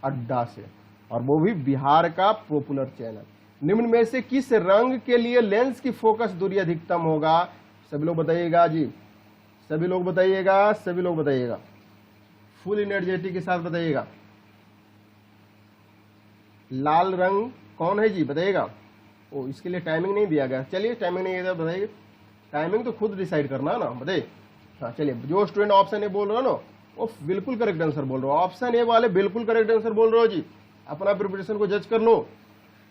अड्डा से, और वो भी बिहार का पॉपुलर चैनल। निम्न में से किस रंग के लिए लेंस की फोकस दूरी अधिकतम होगा? सभी लोग बताइएगा जी, सभी लोग बताइएगा, सभी लोग बताइएगा, फुल एनर्जेटिक के साथ बताइएगा। लाल रंग कौन है जी? बताइएगा। ओ इसके लिए टाइमिंग नहीं दिया गया। चलिए टाइमिंग नहीं दिया, बताइए। टाइमिंग तो खुद डिसाइड करना है ना, बताइए। हाँ चलिए, जो स्टूडेंट ऑप्शन ए बोल रहे हो ना, वो बिल्कुल करेक्ट आंसर बोल रहे हो। ऑप्शन ए वाले बिल्कुल करेक्ट आंसर बोल रहे हो जी। अपना प्रिपरेशन को जज कर लो।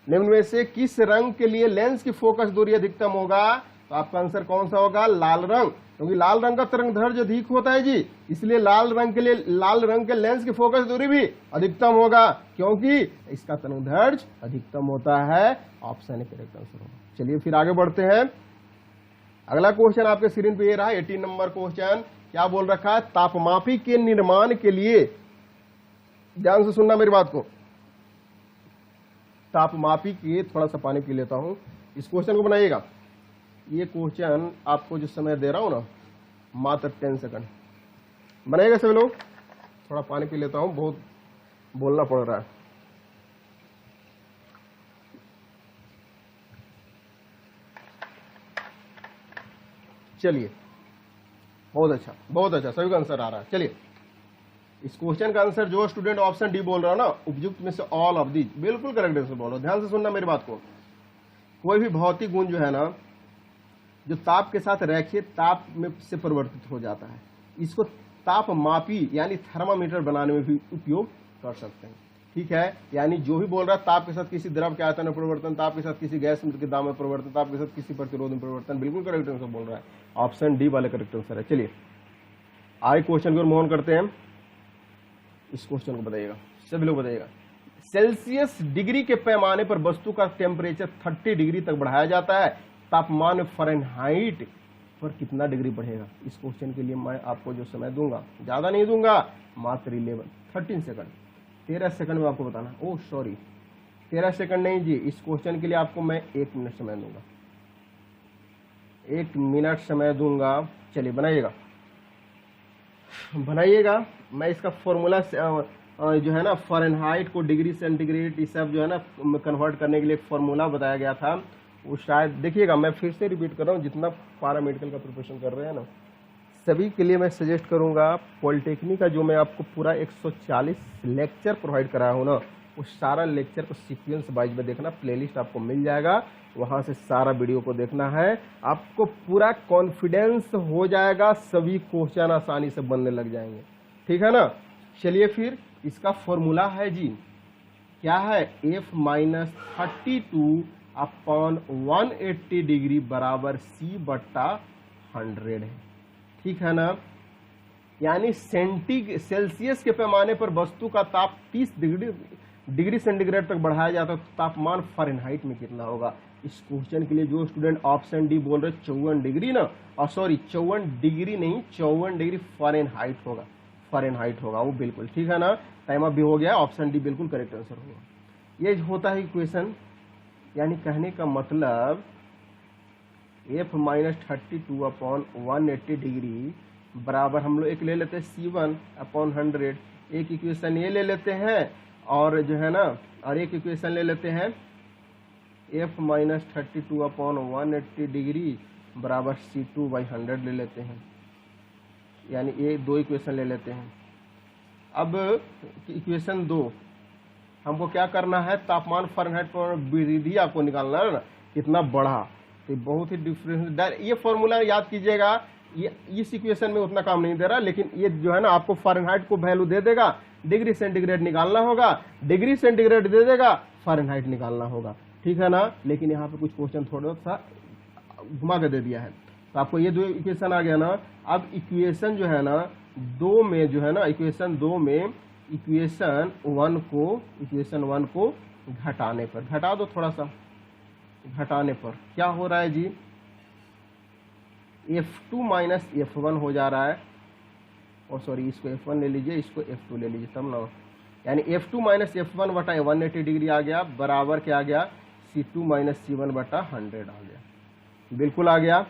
निम्न में से किस रंग के लिए लेंस की फोकस दूरी अधिकतम होगा? तो आपका आंसर कौन सा होगा? लाल रंग, क्योंकि लाल रंग का तरंग दैर्ध्य अधिक होता है जी, इसलिए लाल रंग के लेंस की फोकस दूरी भी अधिकतम होगा, क्योंकि इसका तरंग दैर्ध्य अधिकतम होता है। ऑप्शन ए करेक्ट आंसर होगा। चलिए फिर आगे बढ़ते हैं। अगला क्वेश्चन आपके स्क्रीन पे ये रहा, 18 नंबर क्वेश्चन। क्या बोल रखा है? तापमापी के निर्माण के लिए, ध्यान से सुनना मेरी बात को, तापमापी के, थोड़ा सा पानी पी लेता हूं, इस क्वेश्चन को बनाइएगा। ये क्वेश्चन आपको जो समय दे रहा हूं ना, मात्र 10 सेकंड बनाइएगा सभी लोग। थोड़ा पानी पी लेता हूं, बहुत बोलना पड़ रहा है। चलिए, बहुत अच्छा, बहुत अच्छा, सभी का आंसर आ रहा है। चलिए, इस क्वेश्चन का आंसर जो स्टूडेंट ऑप्शन डी बोल रहा है ना, उपयुक्त में से ऑल ऑफ दी, बिल्कुल करेक्ट आंसर बोल रहा हूं। ध्यान से सुनना मेरी बात को। कोई भी भौतिक गुण जो है ना, जो ताप के साथ रैखिक ताप में से परिवर्तित हो जाता है, इसको ताप मापी यानी थर्मामीटर बनाने में भी उपयोग कर सकते हैं। ठीक है, यानी जो भी बोल रहा है ताप के साथ किसी द्रव के आयतन में परिवर्तन, ताप के साथ किसी गैस के दाब में परिवर्तन, ताप के साथ किसी प्रतिरोध में परिवर्तन, बिल्कुल करेक्ट आंसर बोल रहा है। ऑप्शन डी वाले करेक्ट आंसर है। चलिए आगे क्वेश्चन को मूव ऑन करते हैं। इस क्वेश्चन को बताइएगा, सभी लोग बताइएगा। सेल्सियस डिग्री के पैमाने पर वस्तु का टेम्परेचर 30 डिग्री तक बढ़ाया जाता है, तापमान फ़ारेनहाइट पर कितना डिग्री बढ़ेगा? इस क्वेश्चन के लिए मैं आपको जो समय दूंगा, ज्यादा नहीं दूंगा, मात्र 13 सेकंड, 13 सेकंड में आपको बताना। ओह सॉरी, 13 सेकंड नहीं जी, इस क्वेश्चन के लिए आपको मैं 1 मिनट समय दूंगा, 1 मिनट समय दूंगा। चलिए बनाइएगा, बनाइएगा। मैं इसका फॉर्मूला जो है ना, फ़ारेनहाइट को डिग्री सेंटीग्रेड ये सब जो है ना कन्वर्ट करने के लिए फॉर्मूला बताया गया था, वो शायद देखिएगा, मैं फिर से रिपीट कर रहा हूँ। जितना पारा मेडिकल का प्रिपरेशन कर रहे हैं ना, सभी के लिए मैं सजेस्ट करूँगा, पॉलिटेक्निक का जो मैं आपको पूरा 140 लेक्चर प्रोवाइड कराया हूँ ना, उस सारा लेक्चर को सीक्वेंस वाइज में देखना। प्लेलिस्ट आपको मिल जाएगा, वहाँ से सारा वीडियो को देखना है। आपको पूरा कॉन्फिडेंस हो जाएगा, सभी क्वेश्चन आसानी से बनने लग जाएंगे। ठीक है ना। चलिए फिर इसका फॉर्मूला है जी, क्या है? F-32 अपॉन 180 डिग्री बराबर C/100 है। ठीक है ना। यानी सेल्सियस के पैमाने पर वस्तु का ताप 30 डिग्री सेंटीग्रेड तक बढ़ाया जाता है, तो तापमान फ़ारेनहाइट में कितना होगा? इस क्वेश्चन के लिए जो स्टूडेंट ऑप्शन डी बोल रहे 54 डिग्री ना, और सॉरी 54 डिग्री नहीं, 54 डिग्री फ़ारेनहाइट होगा, फ़ारेनहाइट होगा वो, बिल्कुल ठीक है ना। टाइम अप भी हो गया, ऑप्शन डी बिल्कुल करेक्ट आंसर होगा। ये होता है क्वेश्चन, यानी कहने का मतलब F-32 अपॉन 180 डिग्री बराबर, हम लोग एक ले लेते हैं C1/100, एक इक्वेशन ये ले लेते हैं, और जो है ना, और एक इक्वेशन ले लेते हैं F-32 अपॉन 180 डिग्री बराबर C2/100 ले लेते हैं, यानी ये 2 इक्वेशन ले लेते हैं। अब इक्वेशन 2 हमको क्या करना है? तापमान फ़ारेनहाइट पर वृद्धि आपको निकालना है ना, कितना बढ़ा, तो बहुत ही डिफरेंस। ये फॉर्मूला याद कीजिएगा, ये इस इक्वेशन में उतना काम नहीं दे रहा, लेकिन ये जो है ना आपको फ़ारेनहाइट को वैल्यू दे देगा, डिग्री सेंटीग्रेड निकालना होगा, डिग्री सेंटीग्रेड दे देगा, फ़ारेनहाइट निकालना होगा। ठीक है ना। लेकिन यहाँ पे कुछ क्वेश्चन थोड़ा सा घुमा के दे दिया है, तो आपको ये 2 इक्वेशन आ गया ना। अब इक्वेशन जो है ना 2 में जो है ना, इक्वेशन 2 में इक्वेशन 1 को घटाने पर, घटा दो थोड़ा सा, घटाने पर क्या हो रहा है जी? F2 माइनस F1 हो जा रहा है, और सॉरी इसको F1 ले लीजिए, इसको F2 ले लीजिए, तब ना, यानी F2 माइनस F1 बटा 180 डिग्री आ गया, बराबर क्या आ गया? C2 माइनस C1 बटा 100 आ गया, बिल्कुल आ गया।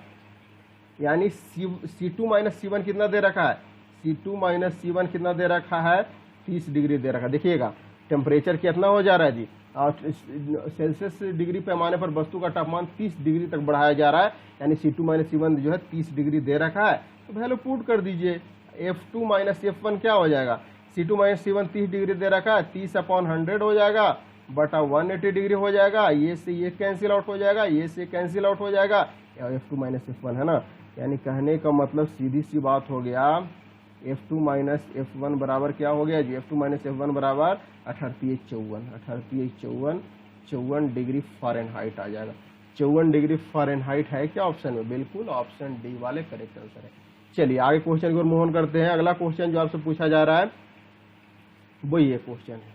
यानी C2 माइनस C1 कितना दे रखा है? C2 माइनस C1 कितना दे रखा है? 30 डिग्री दे रखा है। देखिएगा टेम्परेचर कितना हो जा रहा है जी, सेल्सियस डिग्री पैमाने पर वस्तु का तापमान 30 डिग्री तक बढ़ाया जा रहा है, यानी C2 माइनस C1 जो है 30 डिग्री दे रखा है, तो वैल्यू पुट कर दीजिए। F2 माइनस F1 क्या हो जाएगा? C2 माइनस C1 30 डिग्री दे रखा है, 30/100 हो जाएगा, बटा 180 डिग्री हो जाएगा, ये से ये कैंसिल आउट हो जाएगा, ये से कैंसिल आउट हो जाएगा, F2 माइनस F1 है ना। यानी कहने का मतलब सीधी सी बात हो गया, F2 माइनस F1 बराबर क्या हो गया जी? F2 माइनस F1 बराबर 54 डिग्री फ़ारेनहाइट आ जाएगा। 54 डिग्री फ़ारेनहाइट है क्या ऑप्शन में? बिल्कुल ऑप्शन डी वाले करेक्ट आंसर है। चलिए आगे क्वेश्चन को मूव ऑन करते हैं। अगला क्वेश्चन जो आपसे पूछा जा रहा है वो ये क्वेश्चन है।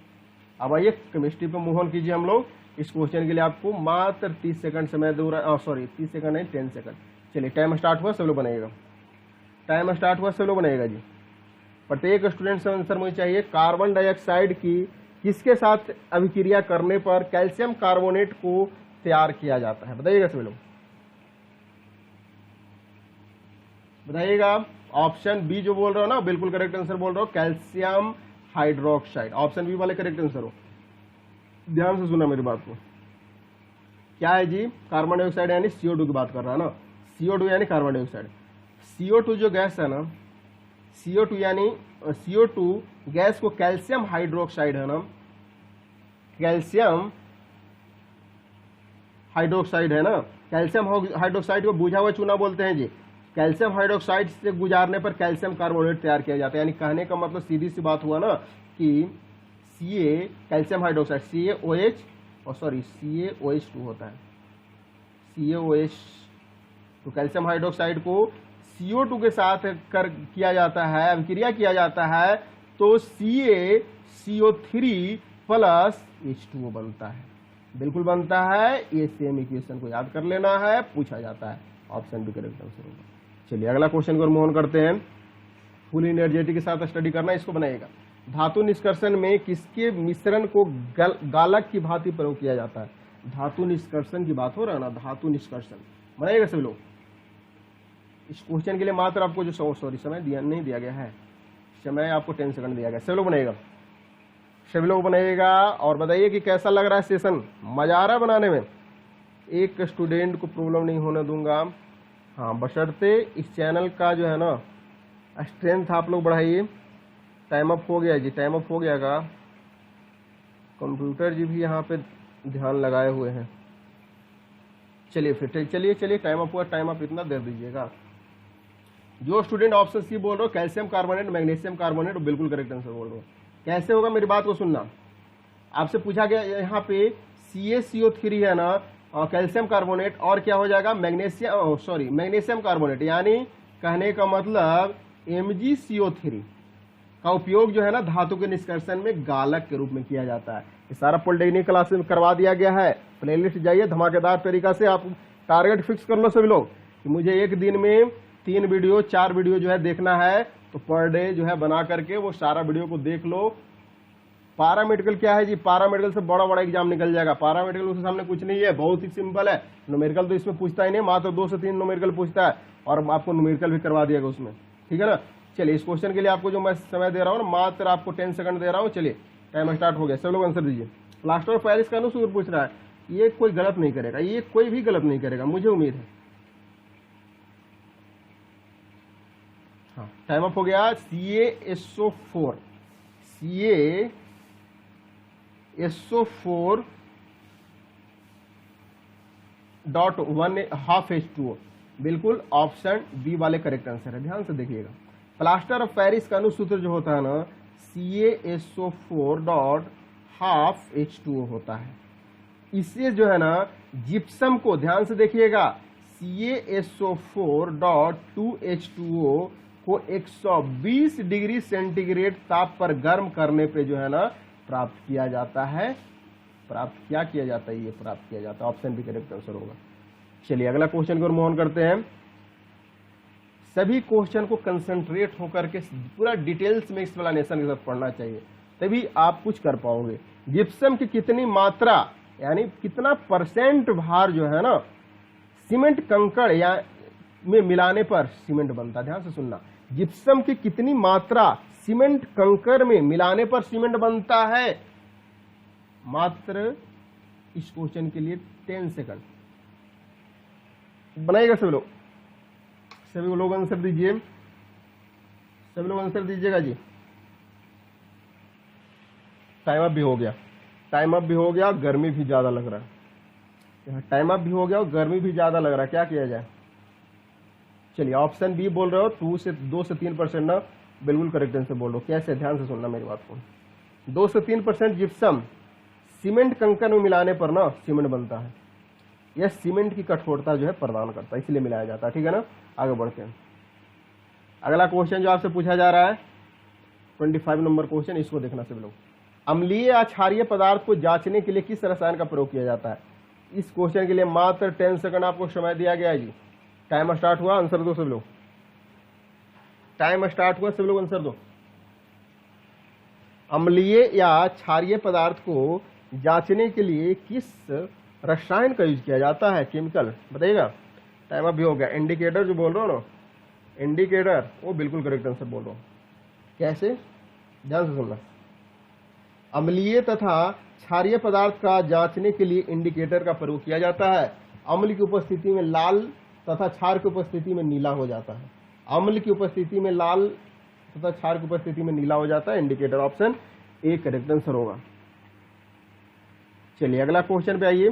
अब आइए केमिस्ट्री पे मूव ऑन कीजिए हम लोग। इस क्वेश्चन के लिए आपको मात्र 30 सेकंड समय दे रहा है, सॉरी 30 सेकंड नहीं 10 सेकंड। चलिए टाइम स्टार्ट हुआ, सब लोग बनाइएगा, टाइम स्टार्ट हुआ, सब लोग बनाइएगा जी। प्रत्येक स्टूडेंट से आंसर मुझे चाहिए। कार्बन डाइऑक्साइड की किसके साथ अभिक्रिया करने पर कैल्शियम कार्बोनेट को तैयार किया जाता है? बताइएगा सभी लोग, बताइएगा। ऑप्शन बी जो बोल रहा हो ना, बिल्कुल करेक्ट आंसर बोल रहा हो, कैल्शियम हाइड्रोक्साइड। ऑप्शन बी वाले करेक्ट आंसर हो। ध्यान से सुना मेरी बात को। क्या है जी? कार्बन डाइऑक्साइड यानी CO2 की बात कर रहा है ना, CO2 यानी कार्बन डाइऑक्साइड। CO2 जो गैस है ना, CO2 यानी CO2 गैस को कैल्शियम हाइड्रोक्साइड है ना, कैल्शियम हाइड्रोक्साइड है ना, कैल्शियम हाइड्रोक्साइड को बुझा हुआ चूना बोलते हैं जी। कैल्शियम हाइड्रोक्साइड से गुजारने पर कैल्शियम कार्बोनेट तैयार किया जाता है। यानी कहने का मतलब सीधी सी बात हुआ ना कि Ca कैल्शियम हाइड्रोक्साइड CaOH2 होता है, CaOH। तो कैल्शियम हाइड्रोक्साइड को CO2 के साथ कर किया जाता है, अभिक्रिया किया जाता है, तो CaCO3 प्लस H2O बनता है। बिल्कुल बनता है, ये सेम इक्वेशन को याद कर लेना है, पूछा जाता है। ऑप्शन बी करेक्ट आंसर होगा। चलिए अगला क्वेश्चन को मूव ऑन करते हैं। फुल एनर्जेटिक के साथ स्टडी करना, इसको बनाइएगा। धातु निष्कर्षण में किसके मिश्रण को गालक की भांति प्रयोग किया जाता है? धातु निष्कर्षण की बात हो रहा है ना, धातु निष्कर्षण बनाइएगा सभी लोग। इस क्वेश्चन के लिए मात्र आपको जो समय नहीं दिया गया है, समय आपको 10 सेकंड दिया गया। सभी लोग बनाइएगा, सभी लोग बनाइएगा और बताइए कि कैसा लग रहा है सेशन। मजा आ रहा है बनाने में? एक स्टूडेंट को प्रॉब्लम नहीं होने दूंगा। हाँ, बशर्ते इस चैनल का जो है ना स्ट्रेंथ आप लोग बढ़ाइए। टाइम अप हो गया जी, टाइम अप हो गया का। कंप्यूटर जी भी यहाँ पे ध्यान लगाए हुए हैं। चलिए फिर चलिए टाइम अप हुआ, टाइम अप इतना दे दीजिएगा। जो स्टूडेंट ऑप्शन सी बोल रहे हो कैल्शियम कार्बोनेट, मैग्नीशियम कार्बोनेट, बिल्कुल करेक्ट आंसर बोल रहे हो। कैसे होगा मेरी बात को सुनना। आपसे पूछा गया यहाँ पे CaCO3 है ना, कैल्शियम कार्बोनेट, और क्या हो जाएगा मैग्नीशियम कार्बोनेट, यानी कहने का मतलब MgCO3 का उपयोग जो है ना धातु के निष्कर्षण में गालक के रूप में किया जाता है। ये सारा पॉलिटेक्निक क्लास में करवा दिया गया है। प्लेलिस्ट जाइए, धमाकेदार तरीका से आप टारगेट फिक्स कर लो सभी लोग कि मुझे एक दिन में 3 वीडियो 4 वीडियो जो है देखना है, तो पर डे जो है बना करके वो सारा वीडियो को देख लो। पारामेडिकल क्या है जी? पारामेडिकल से बड़ा बड़ा एग्जाम निकल जाएगा। पारामेडिकल उसके सामने कुछ नहीं है, बहुत ही सिंपल है। न्यूमेरिकल तो इसमें पूछता ही नहीं, मात्र 2 से 3 न्यूमेरिकल पूछता है और आपको न्यूमेरिकल भी करवा दिएगा उसमें, ठीक है ना। चलिए इस क्वेश्चन के लिए आपको जो मैं समय दे रहा हूँ मात्र आपको 10 सेकंड दे रहा हूँ। चलिए टाइम स्टार्ट हो गया, सब लोग आंसर दीजिए। प्लास्टर ऑफ पेरिस का सूत्र पूछ रहा है, ये कोई गलत नहीं करेगा, ये कोई भी गलत नहीं करेगा, मुझे उम्मीद है। हाँ, टाइम अप हो गया। CaSO4.1/2H2O, बिल्कुल ऑप्शन बी वाले करेक्ट आंसर है। ध्यान से देखिएगा, प्लास्टर ऑफ पेरिस का अनुसूत्र जो होता है ना CaSO4.1/2H2O होता है। इससे जो है ना जिप्सम को, ध्यान से देखिएगा, CaSO4.2H2O को 120 डिग्री सेंटीग्रेड ताप पर गर्म करने पे जो है ना प्राप्त किया जाता है। प्राप्त किया जाता है, ऑप्शन भी करेक्ट आंसर होगा। चलिए अगला क्वेश्चन को मूव ऑन करते हैं। सभी क्वेश्चन को कंसंट्रेट होकर के पूरा डिटेल्स में एक्सप्लेनेशन के साथ पढ़ना चाहिए, तभी आप कुछ कर पाओगे। जिप्सम की कितनी मात्रा यानी कितना परसेंट भार जो है ना सीमेंट कंकड़ या में मिलाने पर सीमेंट बनता है? ध्यान से सुनना, जिप्सम की कितनी मात्रा सीमेंट कंकड़ में मिलाने पर सीमेंट बनता है? मात्र इस क्वेश्चन के लिए 10 सेकंड बनाएगा सभी लोग। सभी लोग आंसर दीजिए, सभी लोग आंसर दीजिएगा जी। टाइम अप भी हो गया, गर्मी भी ज्यादा लग रहा है। टाइम अप भी हो गया और गर्मी भी ज्यादा लग रहा है, क्या किया जाए? चलिए ऑप्शन बी बोल रहे हो, 2 से 3% ना, बिल्कुल करेक्ट आंसर बोल रहे हो। कैसे? ध्यान से सुनना मेरी बात को। 2 से 3% जिप्सम सीमेंट कंकड़ में मिलाने पर ना सीमेंट बनता है। यह सीमेंट की कठोरता जो है प्रदान करता है, इसलिए मिलाया जाता है, ठीक है ना। आगे बढ़ते हैं। अगला क्वेश्चन जो आपसे पूछा जा रहा है 25 नंबर क्वेश्चन, इसको देखना सभी लोग। अम्लीय या क्षारीय पदार्थ को जांचने के लिए किस रसायन का प्रयोग किया जाता है? इस क्वेश्चन के लिए मात्र 10 सेकंड आपको समय दिया गया है जी। टाइम स्टार्ट हुआ, आंसर दो सभी लोग। टाइम स्टार्ट हुआ, सभी लोग आंसर दो। अम्लीय या क्षारीय पदार्थ को जांचने के लिए किस रसायन का यूज किया जाता है? केमिकल बताइएगा। टाइम अभी हो गया। इंडिकेटर जो बोल रहे हो ना, इंडिकेटर, वो बिल्कुल करेक्ट आंसर बोल रहा हूँ। कैसे? ध्यान से सुनना। अम्लीय तथा क्षारीय पदार्थ का जांचने के लिए इंडिकेटर का प्रयोग किया जाता है। अम्ल की उपस्थिति में लाल तथा क्षार की उपस्थिति में नीला हो जाता है। अम्ल की उपस्थिति में लाल तथा क्षार की उपस्थिति में नीला हो जाता है। Indicator option A correct answer होगा। चलिए अगला क्वेश्चन पे आइए।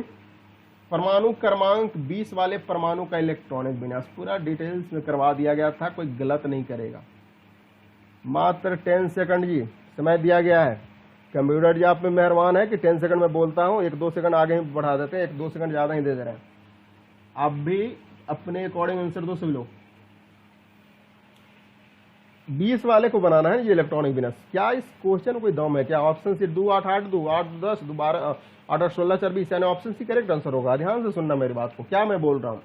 परमाणु क्रमांक 20 वाले परमाणु का इलेक्ट्रॉनिक विन्यास पूरा डिटेल्स में करवा दिया गया था, कोई गलत नहीं करेगा। मात्र 10 सेकंड जी समय दिया गया है। कंप्यूटर जी आप में मेहरबान है कि 10 सेकंड में बोलता हूं, 1-2 सेकंड आगे ही बढ़ा देते हैं, 1-2 सेकंड ज्यादा ही दे दे रहे हैं। आप भी अपने अकॉर्डिंग आंसर दो सभी लोग। 20 वाले को बनाना है ये इलेक्ट्रॉनिक विन्यास। क्या इस क्वेश्चन कोई दम है क्या? ऑप्शन सी 2 8 8 2 8 10 12 8 8 16 4 20 यानी ऑप्शन सी करेक्ट आंसर होगा। ध्यान से सुनना मेरी बात को, क्या मैं बोल रहा हूं।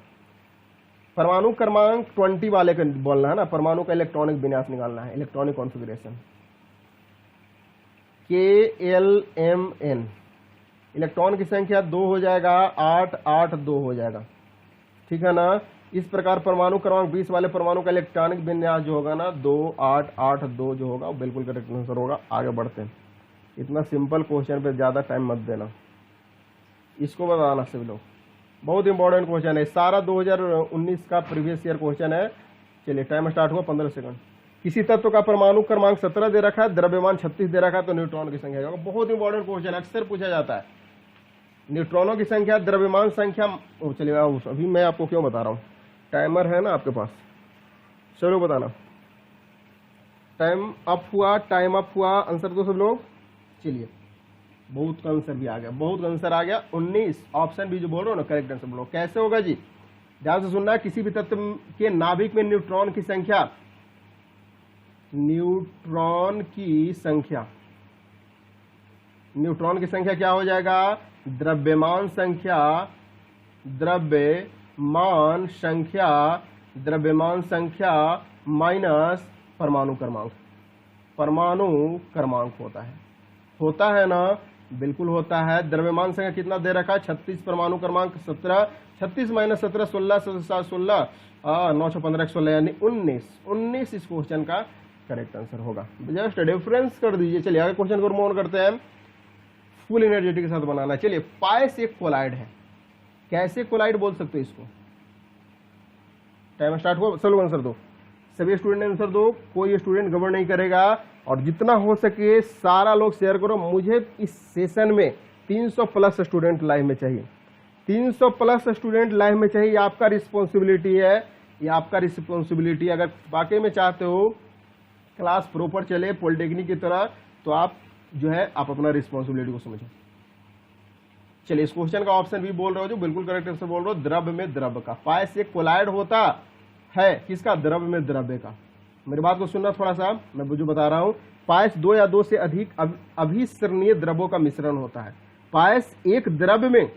परमाणु क्रमांक 20 वाले का बोलना है ना, परमाणु का इलेक्ट्रॉनिक विन्यास निकालना है, इलेक्ट्रॉनिक कॉन्फ़िगरेशन KLMN। इलेक्ट्रॉन की संख्या 2 हो जाएगा, 8 8 2 हो जाएगा, ठीक है ना। इस प्रकार परमाणु क्रमांक 20 वाले परमाणु का इलेक्ट्रॉनिक विन्यास जो होगा ना 2 8 8 2 जो होगा वो बिल्कुल करेक्ट आंसर होगा। आगे बढ़ते हैं। इतना सिंपल क्वेश्चन पे ज्यादा टाइम मत देना, इसको बताना सभी लोग। बहुत इंपॉर्टेंट क्वेश्चन है, सारा 2019 का प्रीवियस ईयर क्वेश्चन है। चलिए टाइम स्टार्ट हुआ 15 सेकंड। किसी तत्व का परमाणु क्रमांक 17 दे रखा है, द्रव्यमान 36 दे रखा है, तो न्यूट्रॉन की संख्या होगा। बहुत इंपॉर्टेंट क्वेश्चन अक्सर पूछा जाता है। न्यूट्रॉनों की संख्या, द्रव्यमान संख्या। चलिए अभी मैं आपको क्यों बता रहा हूँ, टाइमर है ना आपके पास, चलो बताना। टाइम अप हुआ, टाइम अप हुआ, आंसर दो सब लोग। चलिए बहुत का आंसर भी आ गया, बहुत का आंसर आ गया। 19 ऑप्शन भी जो बोल रहे हो ना करेक्ट आंसर बोलो। कैसे होगा जी, ध्यान से सुनना। किसी भी तत्व के नाभिक में न्यूट्रॉन की संख्या, न्यूट्रॉन की संख्या, न्यूट्रॉन की संख्या क्या हो जाएगा? द्रव्यमान संख्या, द्रव्यमान संख्या, द्रव्यमान संख्या माइनस परमाणु क्रमांक। परमाणु क्रमांक होता है ना, बिल्कुल होता है। द्रव्यमान संख्या कितना दे रखा है? 36, परमाणु क्रमांक 17, 36 माइनस 17 16 17 16 9 6 15 16 यानी 19 इस क्वेश्चन का करेक्ट आंसर होगा। जस्ट डिफरेंस कर दीजिए। चलिए आगे क्वेश्चन को मूव ऑन करते हैं। फुल एनर्जेटिक के साथ बनाना। चलिए पाइस एक कोलाइड है, कैसे कोलाइड बोल सकते हो इसको? टाइम स्टार्ट हुआ, सब लोग आंसर दो, सभी स्टूडेंट आंसर दो, कोई स्टूडेंट गड़बड़ नहीं करेगा। और जितना हो सके सारा लोग शेयर करो। मुझे इस सेशन में 300 प्लस स्टूडेंट लाइव में चाहिए, 300 प्लस स्टूडेंट लाइव में चाहिए। आपका रिस्पॉन्सिबिलिटी है, ये आपका रिस्पॉन्सिबिलिटी। अगर वाकई में चाहते हो क्लास प्रॉपर चले पॉलिटेक्निक की तरह, तो आप जो है आप अपना रिस्पॉन्सिबिलिटी को समझो। चलिए इस क्वेश्चन का ऑप्शन भी बोल रहे हो जो बिल्कुल करेक्ट आंसर बोल रहे हो, द्रव्य में द्रव्य का। पाइस एक कोलाइड होता है किसका? द्रव्य में द्रव्य का। मेरी बात को सुनना थोड़ा सा, मैं जो बता रहा हूं। पाइस 2 या 2 से अधिक अभिसरणीय द्रव्यों का मिश्रण होता है। पाइस एक द्रव्य में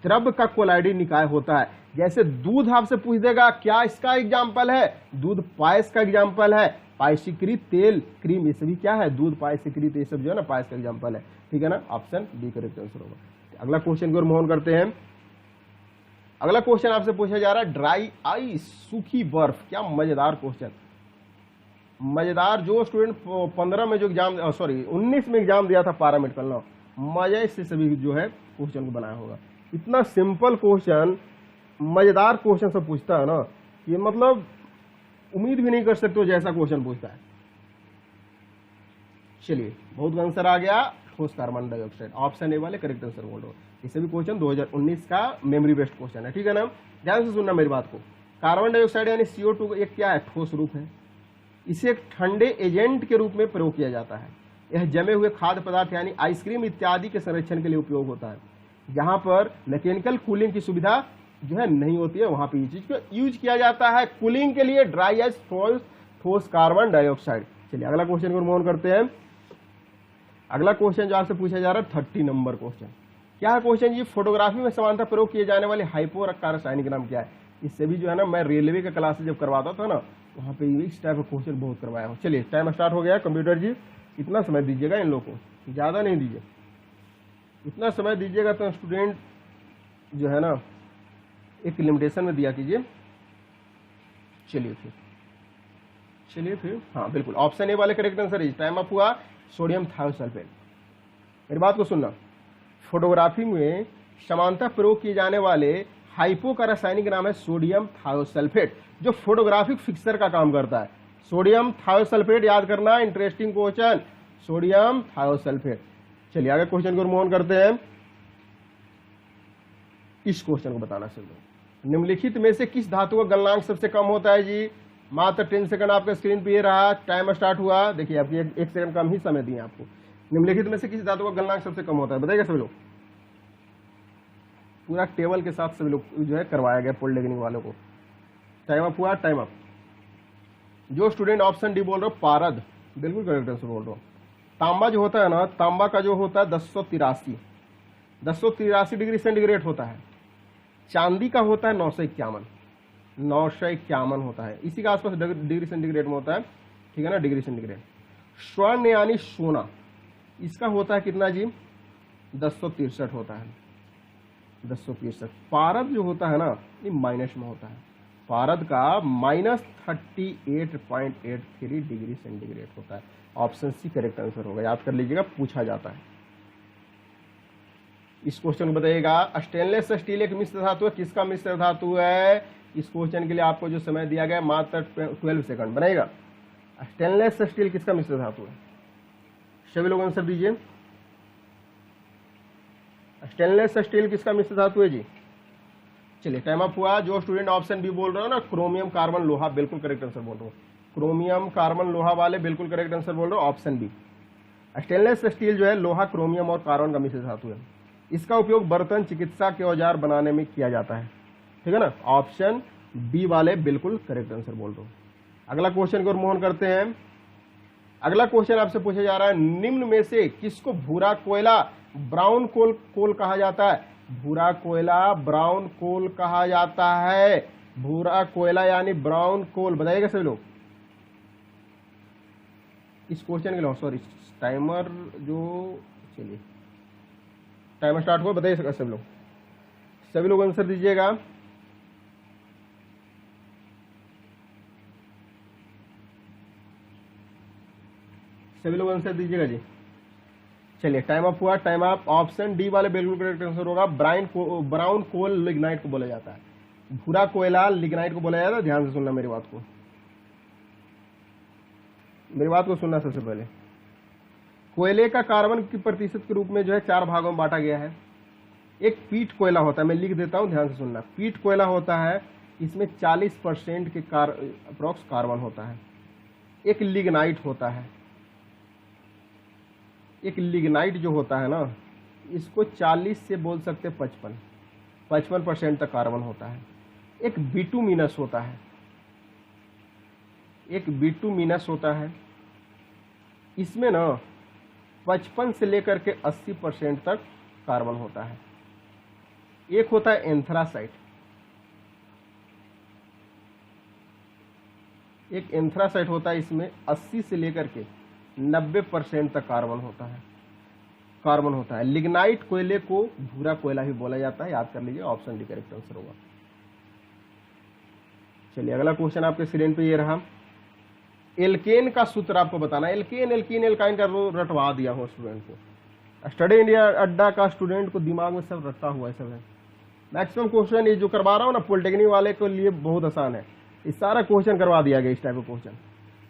द्रव्य का कोलाइडी निकाय होता है। जैसे दूध आपसे पूछ देगा क्या इसका एग्जाम्पल है? दूध पाइस का एग्जाम्पल है। पाइसीकृत तेल, क्रीम, ये सभी क्या है? दूध, पाइसीकृत, ये सब जो है ना पाइस का एग्जाम्पल है, ठीक है ना। ऑप्शन बी करेक्ट आंसर होगा। अगला क्वेश्चन की ओर मूव ऑन करते हैं। अगला क्वेश्चन आपसे पूछा जा रहा है ड्राई आइस, सूखी बर्फ। क्या मजेदार क्वेश्चन, मजेदार। जो स्टूडेंट 15 में जो एग्जाम 19 में एग्जाम दिया था पैरामेडिकल ना, मजे से सभी जो है क्वेश्चन को बनाया होगा। इतना सिंपल क्वेश्चन, मजेदार क्वेश्चन सब पूछता है ना, ये मतलब उम्मीद भी नहीं कर सकते हो जैसा क्वेश्चन पूछता है। चलिए बहुत आंसर आ गया, ठोस कार्बन डाइऑक्साइड। ऑप्शन ए वाले करेक्ट आंसर बोल रहे हो। ये सभी क्वेश्चन 2019 का मेमोरी बेस्ड क्वेश्चन है, ठीक है ना। ध्यान से सुनना मेरी बात को। कार्बन डाइऑक्साइड यानी CO2 एक क्या है? ठोस रूप है। इसे एक ठंडे एजेंट के रूप में प्रयोग किया जाता है। यह जमे हुए खाद्य पदार्थ यानी आइसक्रीम इत्यादि के संरक्षण के लिए उपयोग होता है। जहां पर मैकेनिकल कूलिंग की सुविधा जो है नहीं होती है, वहां पे ये चीज को यूज किया जाता है कूलिंग के लिए। ड्राई आइस, ठोस कार्बन डाइऑक्साइड। चलिए अगला क्वेश्चन को मूव ऑन करते हैं। अगला क्वेश्चन जो आपसे पूछा जा रहा है 30 नंबर क्वेश्चन। क्या है क्वेश्चन? ये फोटोग्राफी में समानता प्रयोग किए जाने वाले हाइपोरक का रासायनिक नाम क्या है? इससे भी जो है ना मैं रेलवे का क्लासेस जब करवाता था ना, वहाँ पे इस टाइप का क्वेश्चन बहुत करवाया हूँ। चलिए टाइम स्टार्ट हो गया। कंप्यूटर जी इतना समय दीजिएगा इन लोगों को, ज़्यादा नहीं दीजिए। इतना समय दीजिएगा तो स्टूडेंट जो है ना एक लिमिटेशन में दिया कीजिए। चलिए फिर हाँ बिल्कुल ऑप्शन ए वाले करेक्ट आंसर है। टाइम अप हुआ। Sodium thiosulphate. मेरी बात को सुनना, फोटोग्राफी में समानता प्रयोग किए जाने वाले हाइपो का रासायनिक नाम है सोडियम थायोसल्फेट, जो फोटोग्राफिक फिक्सर का काम करता है। सोडियम थायोसल्फेट याद करना, इंटरेस्टिंग क्वेश्चन, सोडियम थायोसल्फेट। चलिए आगे क्वेश्चन को मूव ऑन करते हैं। इस क्वेश्चन को बताना चलो, निम्नलिखित में से किस धातु का गलनांक सबसे कम होता है जी? मात्र 10 सेकंड आपके स्क्रीन पे ये रहा, टाइम स्टार्ट हुआ। देखिए आपकी एक सेकंड कम ही समय दिए आपको। निम्नलिखित में से किस धातु का गलनांक सबसे कम होता है, बताइएगा सभी लोग। पूरा टेबल के साथ सभी लोग जो है करवाया गया पॉलिटेक्निक वालों को। टाइम अप हुआ, टाइम अप। जो स्टूडेंट ऑप्शन डी बोल रहे हो पारद, बिल्कुल करेक्ट आंसर बोल रहे हो। तांबा जो होता है ना, तांबा का जो होता है 1083 डिग्री सेंटीग्रेड होता है। चांदी का होता है 951 होता है, इसी के आसपास डिग्री सेंटीग्रेड में होता है, ठीक है ना, डिग्री सेंटीग्रेड। स्वर्ण यानी सोना, इसका होता है कितना जी? 1063 होता है, 1063। पारद जो होता है ना, ये माइनस में होता है। पारद का -38.83 डिग्री सेंटीग्रेड होता है। ऑप्शन सी करेक्ट आंसर होगा, याद कर लीजिएगा, पूछा जाता है। इस क्वेश्चन को बताइएगा, स्टेनलेस स्टील एक मिश्र धातु है, किसका मिश्र धातु है? इस क्वेश्चन के लिए आपको जो समय दिया गया मात्र 12 सेकंड, बनाइएगा। स्टेनलेस स्टील किसका मिश्र धातु है? सभी लोग आंसर दीजिए। स्टेनलेस स्टील किसका मिश्र धातु है जी? चलिए टाइम अप हुआ। जो स्टूडेंट ऑप्शन बी बोल रहे हो ना, क्रोमियम कार्बन लोहा, बिल्कुल करेक्ट आंसर बोल रहे हो। क्रोमियम कार्बन लोहा वाले बिल्कुल करेक्ट आंसर बोल रहे हो, ऑप्शन बी। स्टेनलेस स्टील जो है लोहा, क्रोमियम और कार्बन का मिश्र धातु है। इसका उपयोग बर्तन, चिकित्सा के औजार बनाने में किया जाता है, ठीक है ना, ऑप्शन बी वाले बिल्कुल करेक्ट आंसर बोल रहे हो। अगला क्वेश्चन को मूव ऑन करते हैं। अगला क्वेश्चन आपसे पूछा जा रहा है, निम्न में से किसको भूरा कोयला, ब्राउन कोल कहा जाता है? भूरा कोयला, ब्राउन कोल कहा जाता है। भूरा कोयला यानी ब्राउन कोल, बताइएगा सभी लोग। इस क्वेश्चन के लिए सॉरी टाइमर जो, चलिए टाइमर स्टार्ट हुआ, बताइए सभी लोग। सभी लोग आंसर दीजिएगा। सभी लोग आंसर दीजिएगा जी। चलिए टाइम अप हुआ, टाइम अप। ऑप्शन डी वाले बिल्कुल करेक्ट आंसर होगा। ब्राउन कोल लिग्नाइट को बोला जाता है, भूरा कोयला लिग्नाइट को बोला जाता है। ध्यान से सुनना मेरी बात को, मेरी बात को सुनना सबसे पहले। कोयले का कार्बन की प्रतिशत के रूप में जो है 4 भागों में बांटा गया है। एक पीट कोयला होता है, मैं लिख देता हूं, ध्यान से सुनना। पीट कोयला होता है, इसमें 40% के अप्रोक्स कार्बन होता है। एक लिग्नाइट होता है, एक लिग्नाइट जो होता है ना, इसको 40 से बोल सकते 55% तक कार्बन होता है। एक बिटुमिनस होता है, एक बिटुमिनस होता है, इसमें ना 55 से लेकर के 80% तक कार्बन होता है। एक होता है एंथ्रासाइट, एक एंथ्रासाइट होता है, इसमें 80 से लेकर के 90% तक कार्बन होता है। लिग्नाइट कोयले को भूरा कोयला ही बोला जाता है, याद कर लीजिए, ऑप्शन डी करेक्ट आंसर होगा। चलिए अगला क्वेश्चन आपके स्क्रीन पे ये रहा। एल्केन का सूत्र आपको बताना। एल्केन, एल्कीन, एल्काइन का रटवा दिया हो स्टूडेंट को। स्टडी इंडिया अड्डा का स्टूडेंट को दिमाग में सब रटता हुआ है, सब है। मैक्सिमम क्वेश्चन ये जो करवा रहा हूँ ना, पॉलिटेक्निक वाले के लिए बहुत आसान है। इस सारा क्वेश्चन करवा दिया गया, इस टाइप का क्वेश्चन।